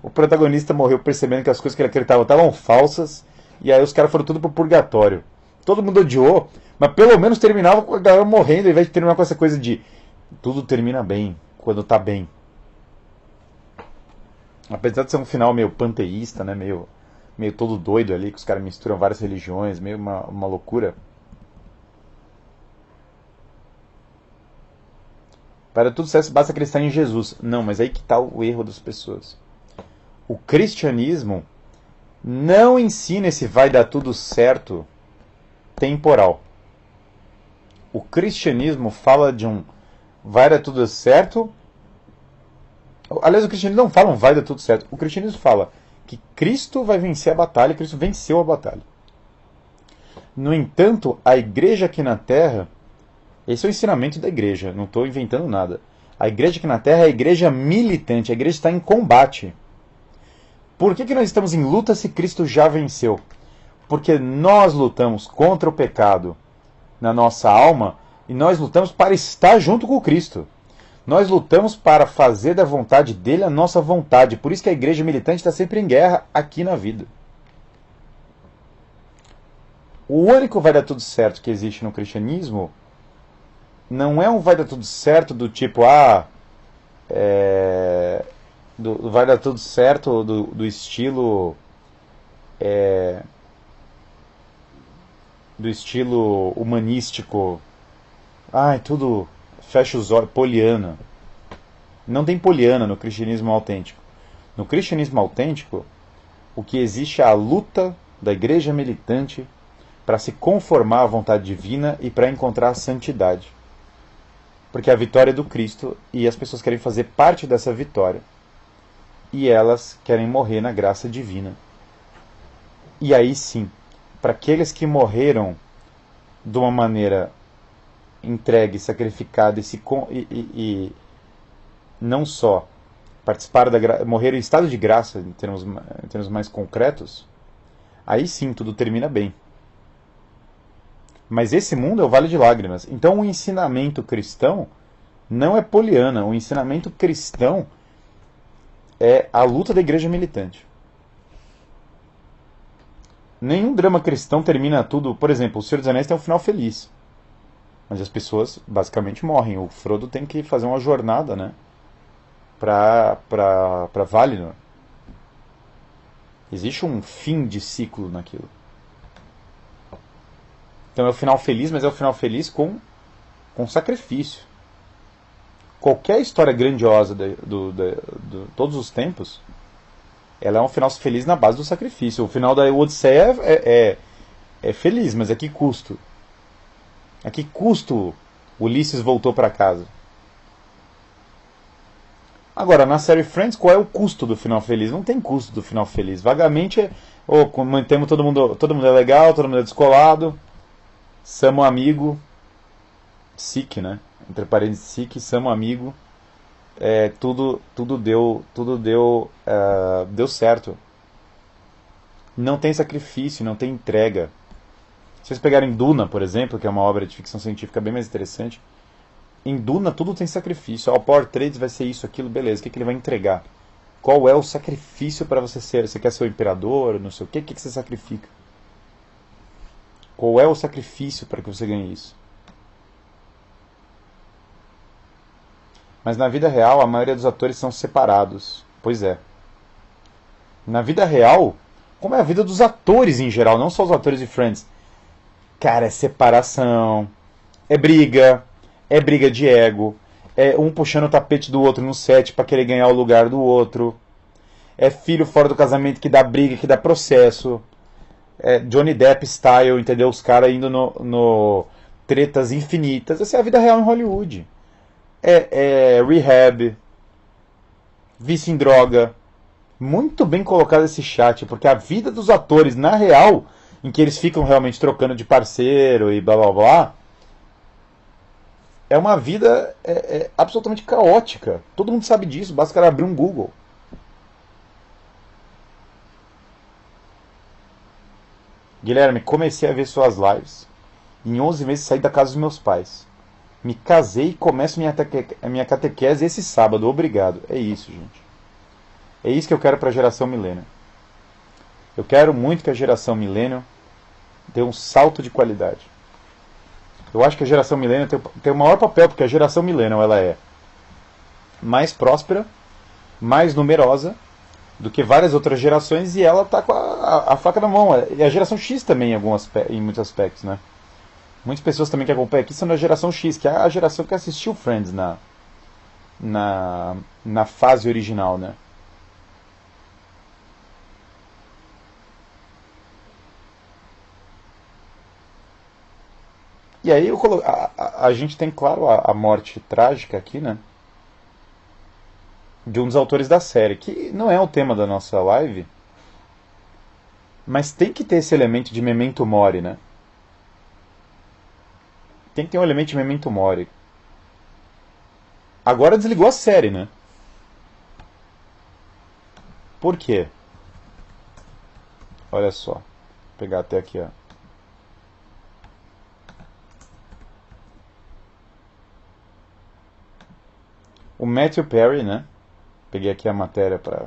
[SPEAKER 1] O protagonista morreu percebendo que as coisas que ele acreditava estavam falsas. E aí os caras foram tudo pro purgatório. Todo mundo odiou, mas pelo menos terminava com a galera morrendo, ao invés de terminar com essa coisa de tudo termina bem quando tá bem. Apesar de ser um final meio panteísta, né? Meio todo doido ali, que os caras misturam várias religiões, meio uma loucura. Para tudo certo, basta acreditar em Jesus. Não, mas aí que está o erro das pessoas. O cristianismo não ensina esse vai dar tudo certo temporal. O cristianismo fala de um vai dar tudo certo. Aliás, o cristianismo não fala um vai dar tudo certo. O cristianismo fala que Cristo vai vencer a batalha, Cristo venceu a batalha. No entanto, a igreja aqui na Terra, esse é o ensinamento da igreja, não estou inventando nada. A igreja aqui na Terra é a igreja militante, a igreja está em combate. Por que nós estamos em luta se Cristo já venceu? Porque nós lutamos contra o pecado na nossa alma e nós lutamos para estar junto com Cristo. Nós lutamos para fazer da vontade dele a nossa vontade. Por isso que a igreja militante está sempre em guerra aqui na vida. O único vai dar tudo certo que existe no cristianismo não é um vai dar tudo certo do tipo, vai dar tudo certo do estilo do estilo humanístico. Ai, tudo fecha os olhos, poliana. Não tem poliana no cristianismo autêntico. No cristianismo autêntico, o que existe é a luta da igreja militante para se conformar à vontade divina e para encontrar a santidade. Porque a vitória é do Cristo e as pessoas querem fazer parte dessa vitória. E elas querem morrer na graça divina. E aí sim, para aqueles que morreram de uma maneira entregue, sacrificada e não só participaram morreram em estado de graça em termos mais concretos, aí sim tudo termina bem. Mas esse mundo é o vale de lágrimas. Então o ensinamento cristão não é poliana. O ensinamento cristão é a luta da igreja militante. Nenhum drama cristão termina tudo. Por exemplo, O Senhor dos Anéis tem um final feliz. Mas as pessoas basicamente morrem. O Frodo tem que fazer uma jornada, né? Pra Valinor. Existe um fim de ciclo naquilo. Então é o final feliz, mas é o final feliz com sacrifício. Qualquer história grandiosa de todos os tempos, ela é um final feliz na base do sacrifício. O final da Odisseia é feliz, mas a que custo? A que custo Ulisses voltou para casa? Agora, na série Friends, qual é o custo do final feliz? Não tem custo do final feliz. Vagamente, mantemos todo mundo é legal, todo mundo é descolado, Samo amigo, Sikh, né? Entre parênteses, Sikh, Samo amigo, tudo deu certo. Não tem sacrifício, não tem entrega. Se vocês pegarem Duna, por exemplo, que é uma obra de ficção científica bem mais interessante, em Duna tudo tem sacrifício. O Power Trades vai ser isso, aquilo, beleza. O que ele vai entregar? Qual é o sacrifício para você ser? Você quer ser o imperador, não sei o quê? O que você sacrifica? Qual é o sacrifício para que você ganhe isso? Mas na vida real, a maioria dos atores são separados. Pois é. Na vida real, como é a vida dos atores em geral, não só os atores de Friends. Cara, é separação, é briga de ego, é um puxando o tapete do outro no set para querer ganhar o lugar do outro, é filho fora do casamento que dá briga, que dá processo, é Johnny Depp style, entendeu? Os caras indo no tretas infinitas. Essa é a vida real em Hollywood. É rehab, vício em droga. Muito bem colocado esse chat, porque a vida dos atores, na real, em que eles ficam realmente trocando de parceiro e blá blá blá, é uma vida absolutamente caótica. Todo mundo sabe disso, basta o cara abrir um Google. Guilherme, comecei a ver suas lives. Em 11 meses saí da casa dos meus pais. Me casei e começo minha catequese esse sábado. Obrigado. É isso, gente. É isso que eu quero para a geração milênio. Eu quero muito que a geração milênio dê um salto de qualidade. Eu acho que a geração milênio tem o maior papel, porque a geração milênio ela é mais próspera, mais numerosa do que várias outras gerações e ela está com a faca na mão. E a geração X também em muitos aspectos, né? Muitas pessoas também que acompanham aqui são da geração X, que é a geração que assistiu Friends na fase original, né? E aí a gente tem, claro, a morte trágica aqui, né? De um dos autores da série, que não é o tema da nossa live, mas tem que ter esse elemento de memento mori, né? Tem que ter um elemento de memento mori. Agora desligou a série, né? Por quê? Olha só. Vou pegar até aqui, ó. O Matthew Perry, né? Peguei aqui a matéria para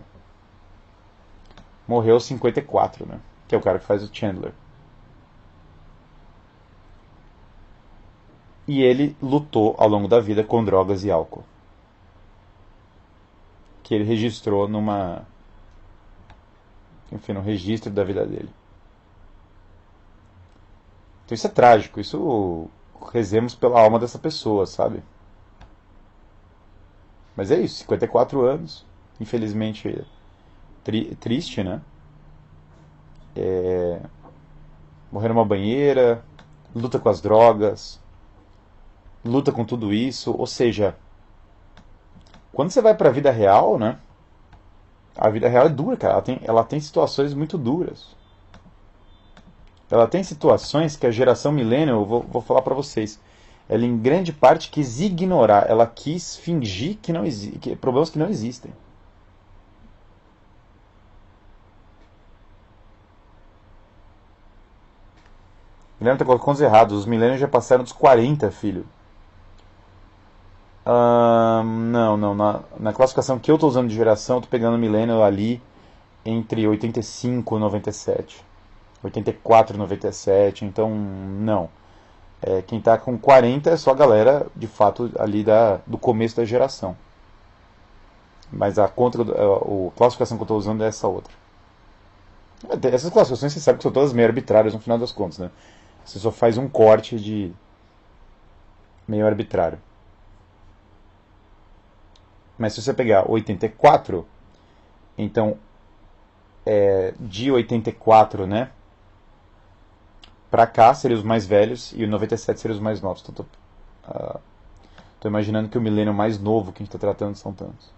[SPEAKER 1] morreu aos 54, né? Que é o cara que faz o Chandler. E ele lutou ao longo da vida com drogas e álcool. Que ele registrou num registro da vida dele. Então isso é trágico, isso rezemos pela alma dessa pessoa, sabe? Mas é isso, 54 anos, infelizmente triste, né? Morrer numa banheira, luta com as drogas, luta com tudo isso, ou seja, quando você vai para a vida real, né? A vida real é dura, cara. Ela tem situações muito duras. ela tem situações que a geração millennial, eu vou falar pra vocês, ela em grande parte quis ignorar, ela quis fingir que não existe, problemas que não existem. Guilherme tá colocando contas errados, os millennials já passaram dos 40, filho. Não, não, na classificação que eu tô usando de geração, eu tô pegando o millennial ali entre 85 e 97. 84 e 97, então não. Quem está com 40 é só a galera, de fato, ali do começo da geração. Mas a classificação que eu estou usando é essa outra. Essas classificações você sabe que são todas meio arbitrárias no final das contas, né? Você só faz um corte de meio arbitrário. Mas se você pegar 84, então de 84, né? Pra cá seriam os mais velhos e o 97 seriam os mais novos. Então, tô imaginando que o milênio mais novo que a gente está tratando são tantos.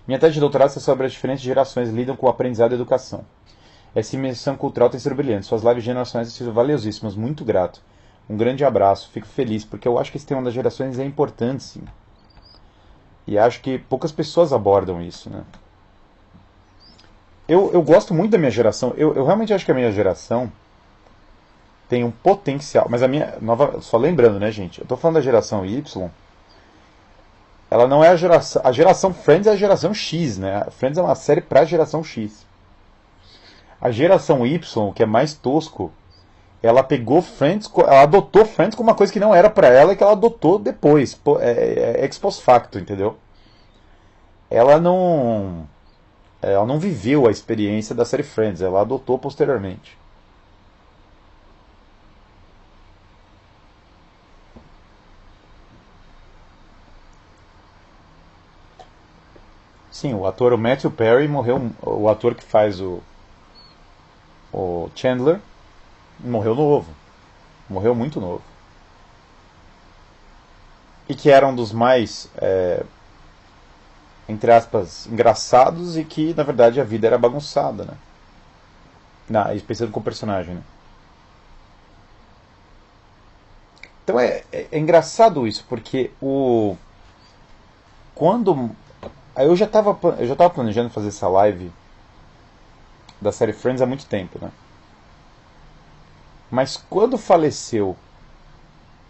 [SPEAKER 1] Minha tese de doutorado é sobre as diferentes gerações que lidam com o aprendizado e a educação. Essa imersão cultural tem sido brilhante. Suas lives generacionais têm sido valiosíssimas. Muito grato. Um grande abraço. Fico feliz, porque eu acho que esse tema das gerações é importante, sim. E acho que poucas pessoas abordam isso, né? Eu gosto muito da minha geração. Eu realmente acho que a minha geração tem um potencial. Mas a minha. Só lembrando, né, gente? Eu tô falando da geração Y. Ela não é a geração. A geração Friends é a geração X, né? Friends é uma série pra geração X. A geração Y, que é mais tosco, ela pegou Friends. Ela adotou Friends como uma coisa que não era pra ela e que ela adotou depois. Ex post facto, entendeu? Ela não viveu a experiência da série Friends, ela adotou posteriormente. Sim, o ator o Matthew Perry morreu, o ator que faz o Chandler morreu novo, morreu muito novo. E que era um dos mais, entre aspas, engraçados e que na verdade a vida era bagunçada, né? Pensando com o personagem, né? Então é engraçado isso, porque quando eu já estava planejando fazer essa live da série Friends há muito tempo, né? Mas quando faleceu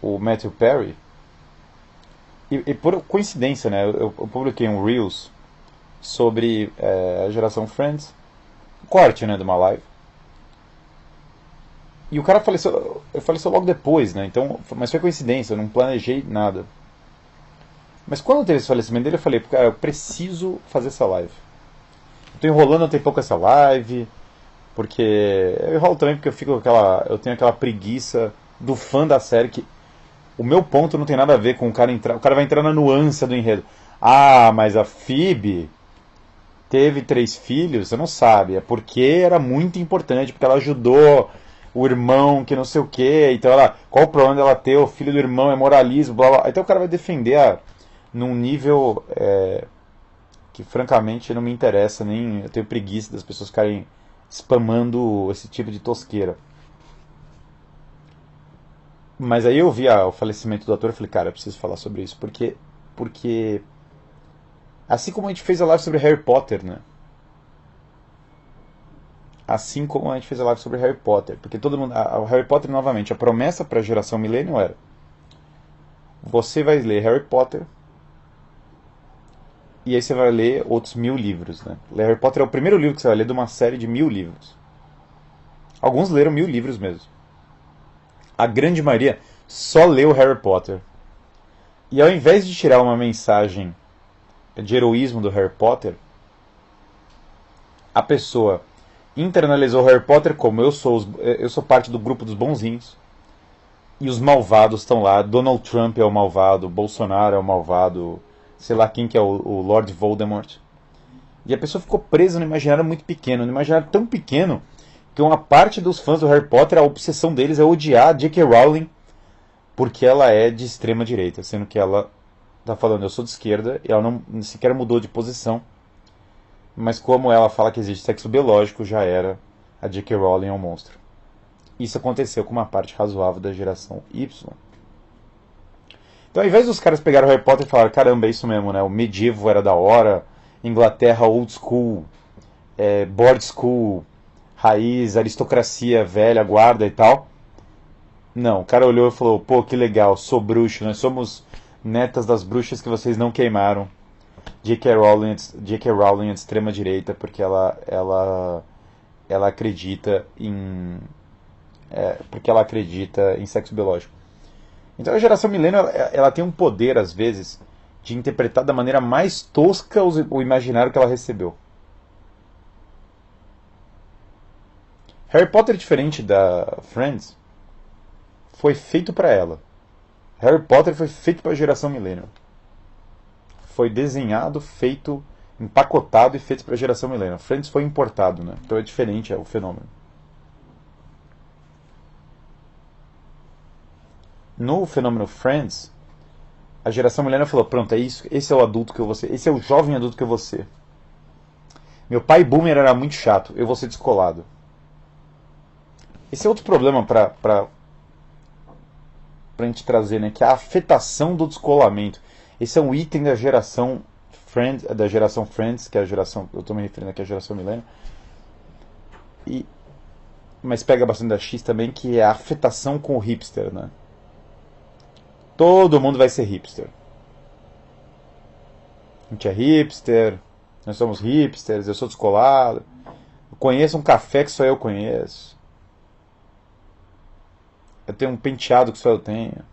[SPEAKER 1] o Matthew Perry, e por coincidência, né? Eu publiquei um Reels sobre a geração Friends, corte, né, de uma live. E o cara faleceu logo depois, né? Então, mas foi coincidência, eu não planejei nada. Mas quando teve esse falecimento dele, eu falei, cara, eu preciso fazer essa live. Eu tô enrolando um tempão com essa live, porque eu enrolo também porque eu tenho aquela preguiça do fã da série que o meu ponto não tem nada a ver com o cara vai entrar na nuance do enredo. Ah, mas a Phoebe teve 3 filhos, você não sabe, é porque era muito importante, porque ela ajudou o irmão que não sei o que, então qual o problema dela ter o filho do irmão, é moralismo, blá blá. Então o cara vai defender num nível que francamente não me interessa, nem eu tenho preguiça das pessoas ficarem spamando esse tipo de tosqueira. Mas aí eu vi o falecimento do ator e falei, cara, eu preciso falar sobre isso, porque assim como a gente fez a live sobre Harry Potter, né? Assim como a gente fez a live sobre Harry Potter, porque todo mundo, o Harry Potter novamente, a promessa para a geração millennial era: você vai ler Harry Potter e aí você vai ler outros 1000 livros, né? Harry Potter é o primeiro livro que você vai ler de uma série de 1000 livros. Alguns leram 1000 livros mesmo. A grande maioria só leu Harry Potter. E ao invés de tirar uma mensagem de heroísmo do Harry Potter, a pessoa internalizou Harry Potter como eu sou parte do grupo dos bonzinhos e os malvados estão lá. Donald Trump é o malvado, Bolsonaro é o malvado, sei lá quem que é o Lord Voldemort. E a pessoa ficou presa no imaginário muito pequeno, no imaginário tão pequeno que uma parte dos fãs do Harry Potter, a obsessão deles é odiar a J.K. Rowling porque ela é de extrema direita, sendo que ela tá falando eu sou de esquerda e ela não sequer mudou de posição. Mas como ela fala que existe sexo biológico, já era a J.K. Rowling é um monstro. Isso aconteceu com uma parte razoável da geração Y. Então, ao invés dos caras pegaram o Harry Potter e falaram, caramba, é isso mesmo, né? O medievo era da hora, Inglaterra old school, board school, raiz, aristocracia, velha, guarda e tal. Não, o cara olhou e falou, pô, que legal, sou bruxo, nós somos netas das bruxas que vocês não queimaram. J.K. Rowling é de extrema direita porque ela acredita em porque ela acredita em sexo biológico. Então a geração millennial ela tem um poder às vezes de interpretar da maneira mais tosca o imaginário que ela recebeu. Harry Potter, diferente da Friends, foi feito para ela. Harry Potter foi feito para a geração millennial. Foi desenhado, feito, empacotado e feito para a geração millennial. Friends foi importado, né? Então é diferente o fenômeno. No fenômeno Friends, a geração millennial falou, pronto, é isso, esse é o adulto que eu vou ser, esse é o jovem adulto que eu vou ser. Meu pai boomer era muito chato, eu vou ser descolado. Esse é outro problema pra gente trazer, né? Que é a afetação do descolamento. Esse é um item da geração Friends, que é a geração, eu estou me referindo aqui à geração millennial. Mas pega bastante da X também, que é a afetação com o hipster, né? Todo mundo vai ser hipster. A gente é hipster, nós somos hipsters, eu sou descolado. Eu conheço um café que só eu conheço. Eu tenho um penteado que só eu tenho.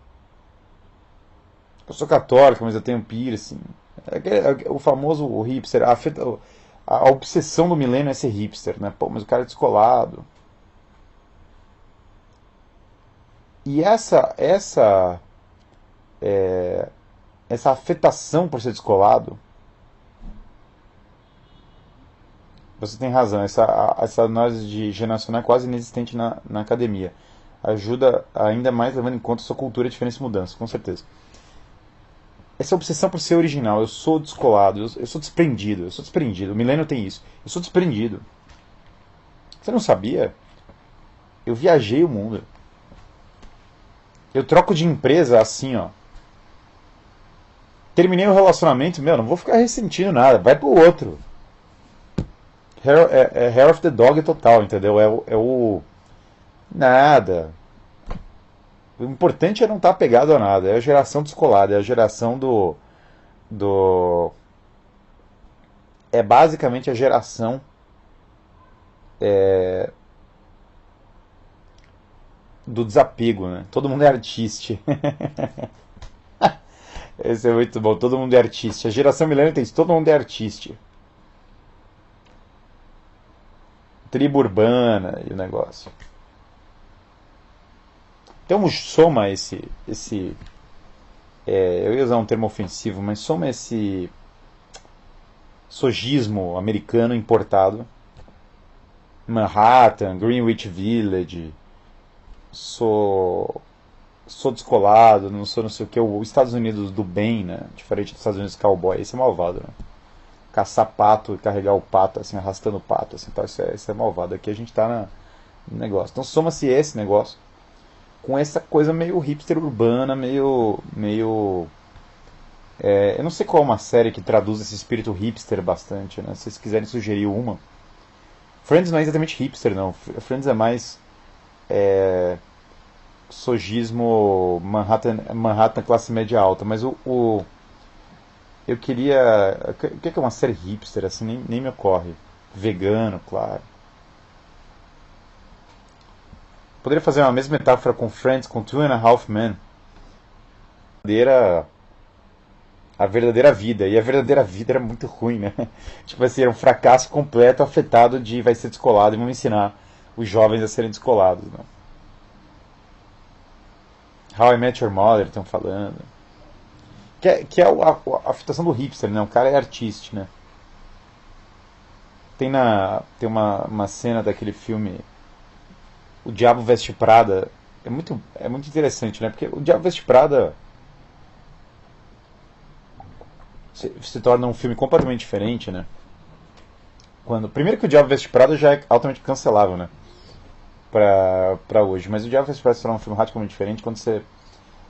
[SPEAKER 1] Eu sou católico, mas eu tenho piercing. O famoso hipster. A obsessão do milênio é ser hipster, né? Pô, mas o cara é descolado. E essa afetação por ser descolado, você tem razão, essa análise de geracional é quase inexistente na academia. Ajuda ainda mais levando em conta a sua cultura, diferença e mudança, com certeza. Essa obsessão por ser original, eu sou descolado, eu sou desprendido, o milênio tem isso, eu sou desprendido. Você não sabia? Eu viajei o mundo. Eu troco de empresa assim, ó. Terminei o relacionamento, não vou ficar ressentindo nada, vai pro outro. Hair of the dog total, entendeu? Nada. O importante é não estar apegado a nada. É a geração descolada, é a geração é basicamente a geração do desapego, né? Todo mundo é artista. Esse é muito bom, todo mundo é artista. A geração milênio tem isso, todo mundo é artista. Tribo urbana e o negócio. Então soma eu ia usar um termo ofensivo, mas soma esse sojismo americano importado. Manhattan, Greenwich Village, sou descolado, não sou não sei o que, os Estados Unidos do bem, né? Diferente dos Estados Unidos cowboy, esse é malvado, né? Caçar pato e carregar o pato, assim, arrastando o pato, assim, tá? Isso é malvado. Aqui a gente tá no negócio. Então soma-se esse negócio com essa coisa meio hipster urbana, meio eu não sei qual é uma série que traduz esse espírito hipster bastante, né? Se vocês quiserem sugerir uma. Friends não é exatamente hipster, não. Friends é mais sojismo Manhattan classe média alta, mas eu queria, o que é uma série hipster assim, nem me ocorre. Vegano, claro. Poderia fazer uma mesma metáfora com Friends, com Two and a Half Men. A verdadeira vida, e a verdadeira vida era muito ruim, né? Tipo assim, era um fracasso completo, afetado de vai ser descolado e vamos ensinar os jovens a serem descolados, né? How I Met Your Mother, estão falando. Que é a afetação do hipster, né? O cara é artista, né? Tem uma cena daquele filme O Diabo Veste Prada. É muito interessante, né? Porque o Diabo Veste Prada se torna um filme completamente diferente, né? Primeiro que o Diabo Veste Prada já é altamente cancelável, né? Pra hoje. Mas o Diabo Veste Prada será um filme radicalmente diferente quando você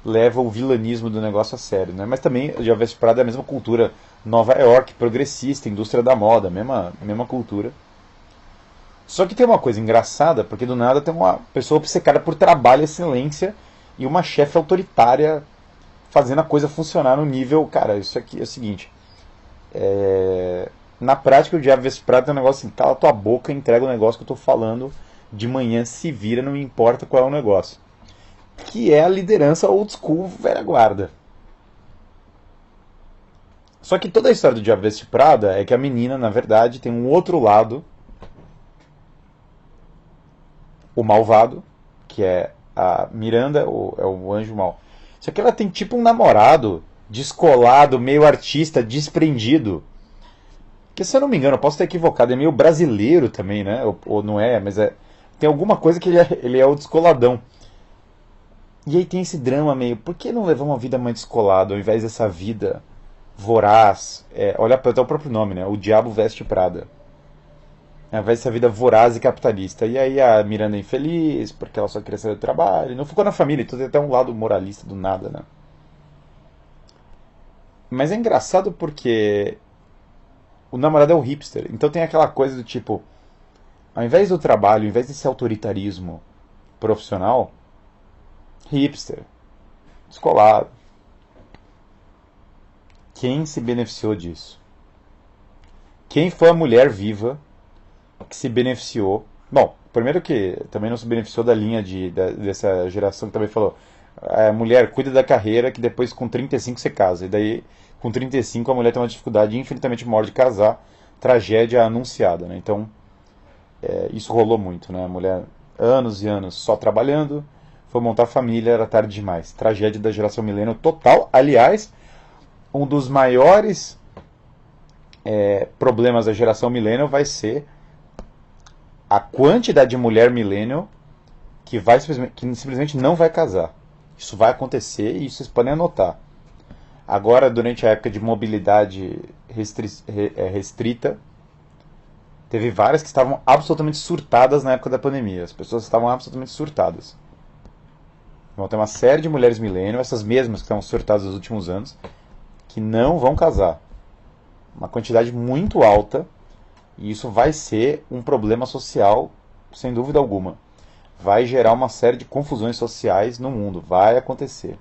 [SPEAKER 1] leva o vilanismo do negócio a sério, né? Mas também o Diabo Veste Prada é a mesma cultura Nova York, progressista, indústria da moda, mesma cultura. Só que tem uma coisa engraçada, porque do nada tem uma pessoa obcecada por trabalho e excelência e uma chefe autoritária fazendo a coisa funcionar no nível. Cara, isso aqui é o seguinte. Na prática, o Diabo Veste Prada é um negócio assim: cala tua boca e entrega o negócio que eu tô falando de manhã, se vira, não me importa qual é o negócio. Que é a liderança old school velha guarda. Só que toda a história do Diabo Veste Prada é que a menina, na verdade, tem um outro lado, o malvado, que é a Miranda, é o anjo mal. Só que ela tem tipo um namorado descolado, meio artista, desprendido. Que se eu não me engano, eu posso estar equivocado, é meio brasileiro também, né? Ou não é, mas tem alguma coisa que ele é o descoladão. E aí tem esse drama meio, por que não levar uma vida mais descolada ao invés dessa vida voraz? Olha para o próprio nome, né? O Diabo Veste Prada. Ao invés dessa vida voraz e capitalista. E aí a Miranda é infeliz, porque ela só queria sair do trabalho. Não ficou na família, então tem até um lado moralista do nada, né? Mas é engraçado porque o namorado é o hipster. Então tem aquela coisa do tipo, ao invés do trabalho, ao invés desse autoritarismo profissional, hipster, descolado. Quem se beneficiou disso? Quem foi a mulher viva que se beneficiou? Bom, primeiro que também não se beneficiou da linha dessa geração que também falou: mulher, cuida da carreira que depois com 35 você casa. E daí com 35 a mulher tem uma dificuldade infinitamente maior de casar, tragédia anunciada, né? Então isso rolou muito, né? A mulher anos e anos só trabalhando, foi montar família, era tarde demais. Tragédia da geração milênio total. Aliás, um dos maiores problemas da geração milênio vai ser a quantidade de mulher milênio que simplesmente não vai casar. Isso vai acontecer e isso vocês podem anotar. Agora, durante a época de mobilidade restrita, teve várias que estavam absolutamente surtadas na época da pandemia. As pessoas estavam absolutamente surtadas. Vão ter uma série de mulheres milênio, essas mesmas que estão surtadas nos últimos anos, que não vão casar. Uma quantidade muito alta, e isso vai ser um problema social, sem dúvida alguma. Vai gerar uma série de confusões sociais no mundo, vai acontecer.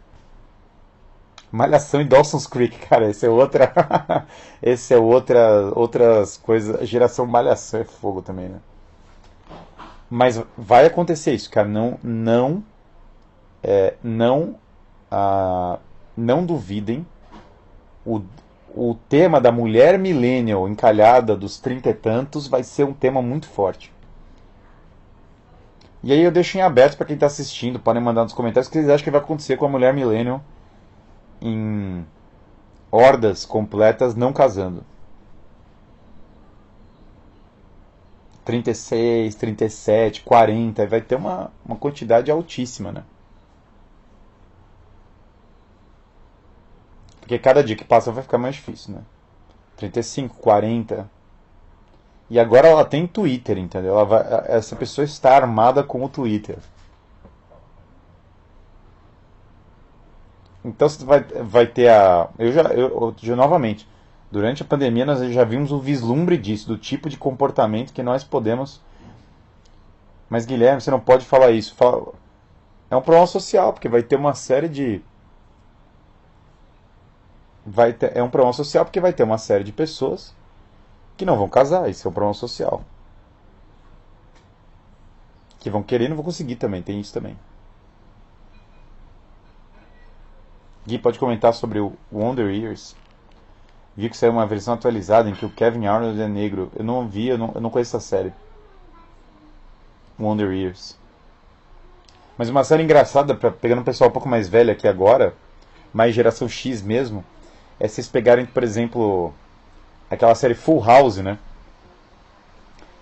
[SPEAKER 1] Malhação e Dawson's Creek, cara, esse é outra esse é outras coisas, geração Malhação é fogo também, né? Mas vai acontecer isso, cara, não não duvidem. O tema da mulher millennial encalhada dos 30 e tantos vai ser um tema muito forte. E aí eu deixo em aberto para quem está assistindo, podem mandar nos comentários o que vocês acham que vai acontecer com a mulher millennial em hordas completas não casando. 36, 37, 40, vai ter uma quantidade altíssima, né? Porque cada dia que passa vai ficar mais difícil, né? 35, 40. E agora ela tem Twitter, entendeu? Essa pessoa está armada com o Twitter. Então você vai ter a. Novamente, durante a pandemia nós já vimos o vislumbre disso, do tipo de comportamento que nós podemos. Mas Guilherme, você não pode falar isso. É um problema social, porque vai ter uma série de. É um problema social porque vai ter uma série de pessoas que não vão casar. Isso é um problema social. Que vão querer e não vão conseguir também. Tem isso também. Gui, pode comentar sobre o Wonder Years. Vi que saiu uma versão atualizada em que o Kevin Arnold é negro. Eu não vi, eu não conheço essa série. Wonder Years. Mas uma série engraçada, pegando um pessoal um pouco mais velho aqui agora, mais geração X mesmo, é vocês pegarem, por exemplo, aquela série Full House, né?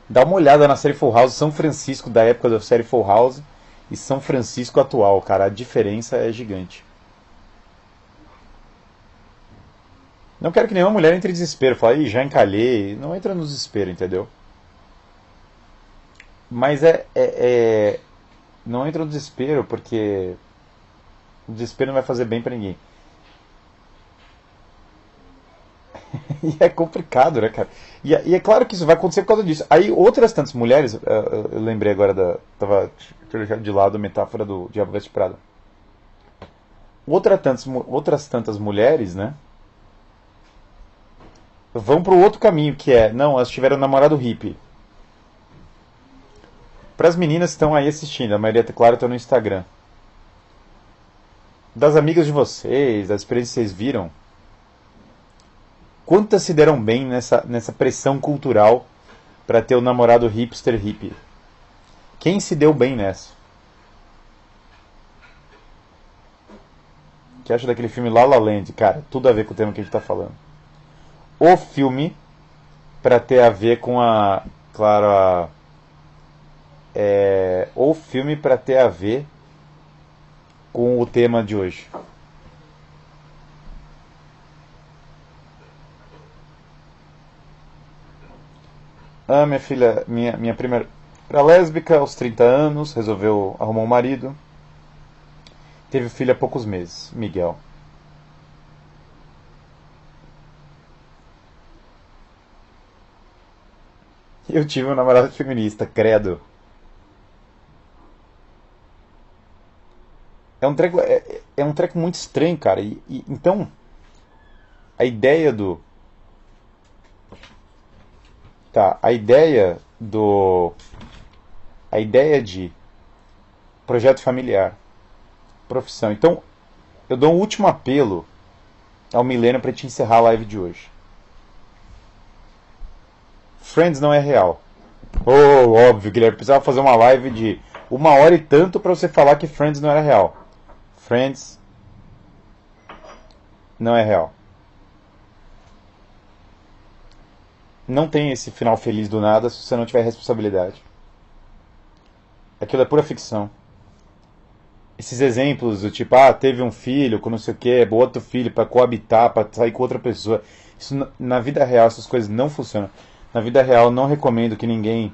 [SPEAKER 1] Dá uma olhada na série Full House, São Francisco da época da série Full House e São Francisco atual, cara. A diferença é gigante. Não quero que nenhuma mulher entre em desespero. Fala, ih, já encalhei. Não entra no desespero, entendeu? Mas não entra no desespero, porque o desespero não vai fazer bem pra ninguém. E é complicado, né, cara? E é claro que isso vai acontecer por causa disso. Aí outras tantas mulheres, eu lembrei agora tava deixando de lado a metáfora do Diabo Veste Prada. Outras tantas mulheres, né, vão pro outro caminho, que é, não, elas tiveram um namorado hippie. Para as meninas que estão aí assistindo, a maioria, claro, está no Instagram. Das amigas de vocês, das experiências que vocês viram, quantas se deram bem nessa pressão cultural para ter o namorado hipster hippie? Quem se deu bem nessa? O que acha daquele filme La La Land? Cara, tudo a ver com o tema que a gente tá falando. O filme para ter a ver com a... Claro, o filme para ter a ver com o tema de hoje. Ah, minha filha, minha primeira era lésbica aos 30 anos, resolveu arrumar um marido. Teve filho há poucos meses, Miguel. Eu tive uma namorada feminista, credo. É um treco muito estranho, cara. Então, a ideia do. Tá, a ideia do. A ideia de projeto familiar, profissão. Então, eu dou um último apelo ao Milênio para te encerrar a live de hoje. Friends não é real. Oh, óbvio, Guilherme, precisava fazer uma live de 1 hora e tanto para você falar que Friends não era real. Friends não é real. Não tem esse final feliz do nada se você não tiver responsabilidade. Aquilo é pura ficção. Esses exemplos do tipo, teve um filho com não sei o que, outro filho para coabitar, para sair com outra pessoa. Isso na vida real, essas coisas não funcionam. Na vida real, não recomendo que ninguém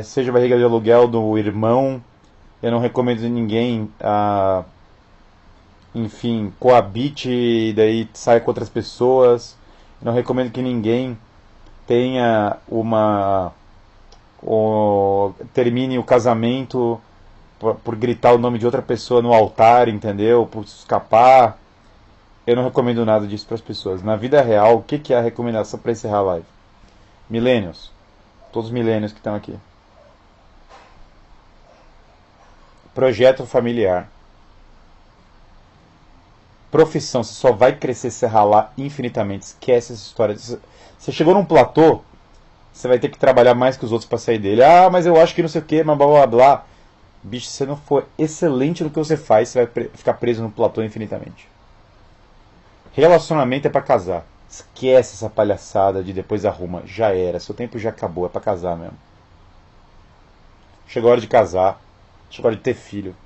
[SPEAKER 1] seja barriga de aluguel do irmão. Eu não recomendo que ninguém, enfim, coabite e daí saia com outras pessoas. Eu não recomendo que ninguém tenha termine o casamento por gritar o nome de outra pessoa no altar, entendeu? Por escapar. Eu não recomendo nada disso para as pessoas. Na vida real, o que é a recomendação para encerrar a live? Millennials. Todos os millennials que estão aqui. Projeto familiar. Profissão. Você só vai crescer se ralar infinitamente. Esquece essa história. Você chegou num platô, você vai ter que trabalhar mais que os outros para sair dele. Mas eu acho que não sei o que, mas blá blá blá. Bicho, se você não for excelente no que você faz, você vai ficar preso no platô infinitamente. Relacionamento é pra casar. Esquece essa palhaçada de depois arruma. Já era, seu tempo já acabou, é pra casar mesmo. Chegou a hora de casar, chegou a hora de ter filho,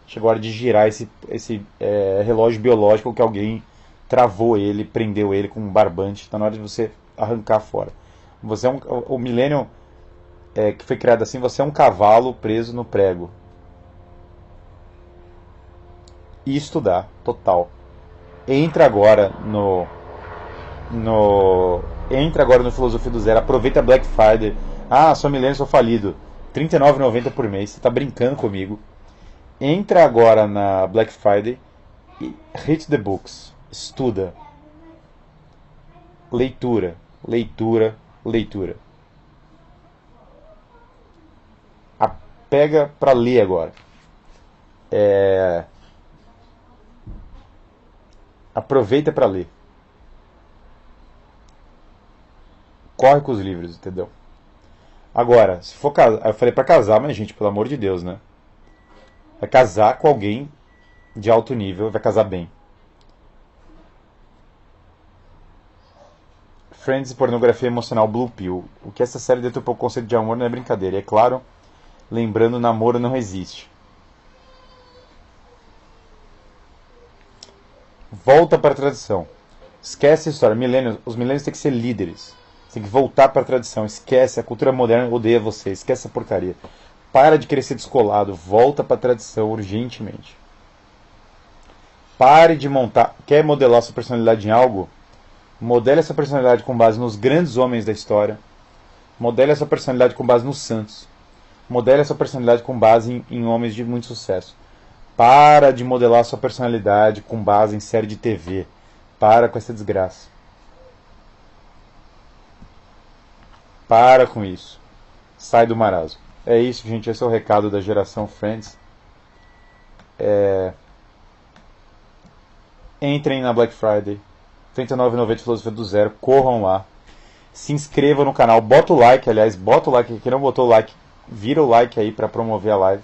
[SPEAKER 1] chegou a hora de girar esse relógio biológico que alguém travou ele, prendeu ele com um barbante. Tá na hora de você arrancar fora. Você é o milênio que foi criado assim, você é um cavalo preso no prego. E estudar, total. Entra agora entra agora no Filosofia do Zero, aproveita a Black Friday. Sou milênio, sou falido. R$39,90 por mês, você tá brincando comigo. Entra agora na Black Friday e read the books. Estuda. Leitura, leitura, leitura. Pega pra ler agora. Aproveita pra ler. Corre com os livros, entendeu? Agora, se for casar, eu falei pra casar, mas gente, pelo amor de Deus, né? Vai casar com alguém de alto nível, vai casar bem. Friends e pornografia emocional Blue Pill. O que essa série deturpou o conceito de amor não é brincadeira. E é claro, lembrando, namoro não existe. Volta para a tradição. Esquece a história. Os milênios têm que ser líderes. Você tem que voltar para a tradição. Esquece, a cultura moderna odeia você. Esquece essa porcaria. Para de querer ser descolado. Volta para a tradição urgentemente. Pare de montar. Quer modelar sua personalidade em algo? Modele essa personalidade com base nos grandes homens da história. Modele essa personalidade com base nos santos. Modele essa personalidade com base em homens de muito sucesso. Para de modelar sua personalidade com base em série de TV. Para com essa desgraça. Para com isso. Sai do marasmo. É isso, gente. Esse é o recado da geração Friends. Entrem na Black Friday. R$ 39,90 de filosofia do zero. Corram lá. Se inscrevam no canal. Bota o like, aliás. Bota o like. Quem não botou o like, vira o like aí para promover a live.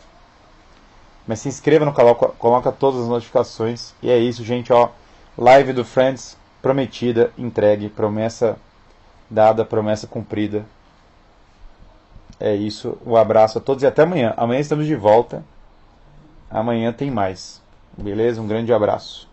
[SPEAKER 1] Mas se inscreva no canal. Coloca todas as notificações. E é isso, gente. Ó, live do Friends. Prometida, entregue. Promessa dada, promessa cumprida. É isso. Um abraço a todos e até amanhã. Amanhã estamos de volta. Amanhã tem mais. Beleza? Um grande abraço.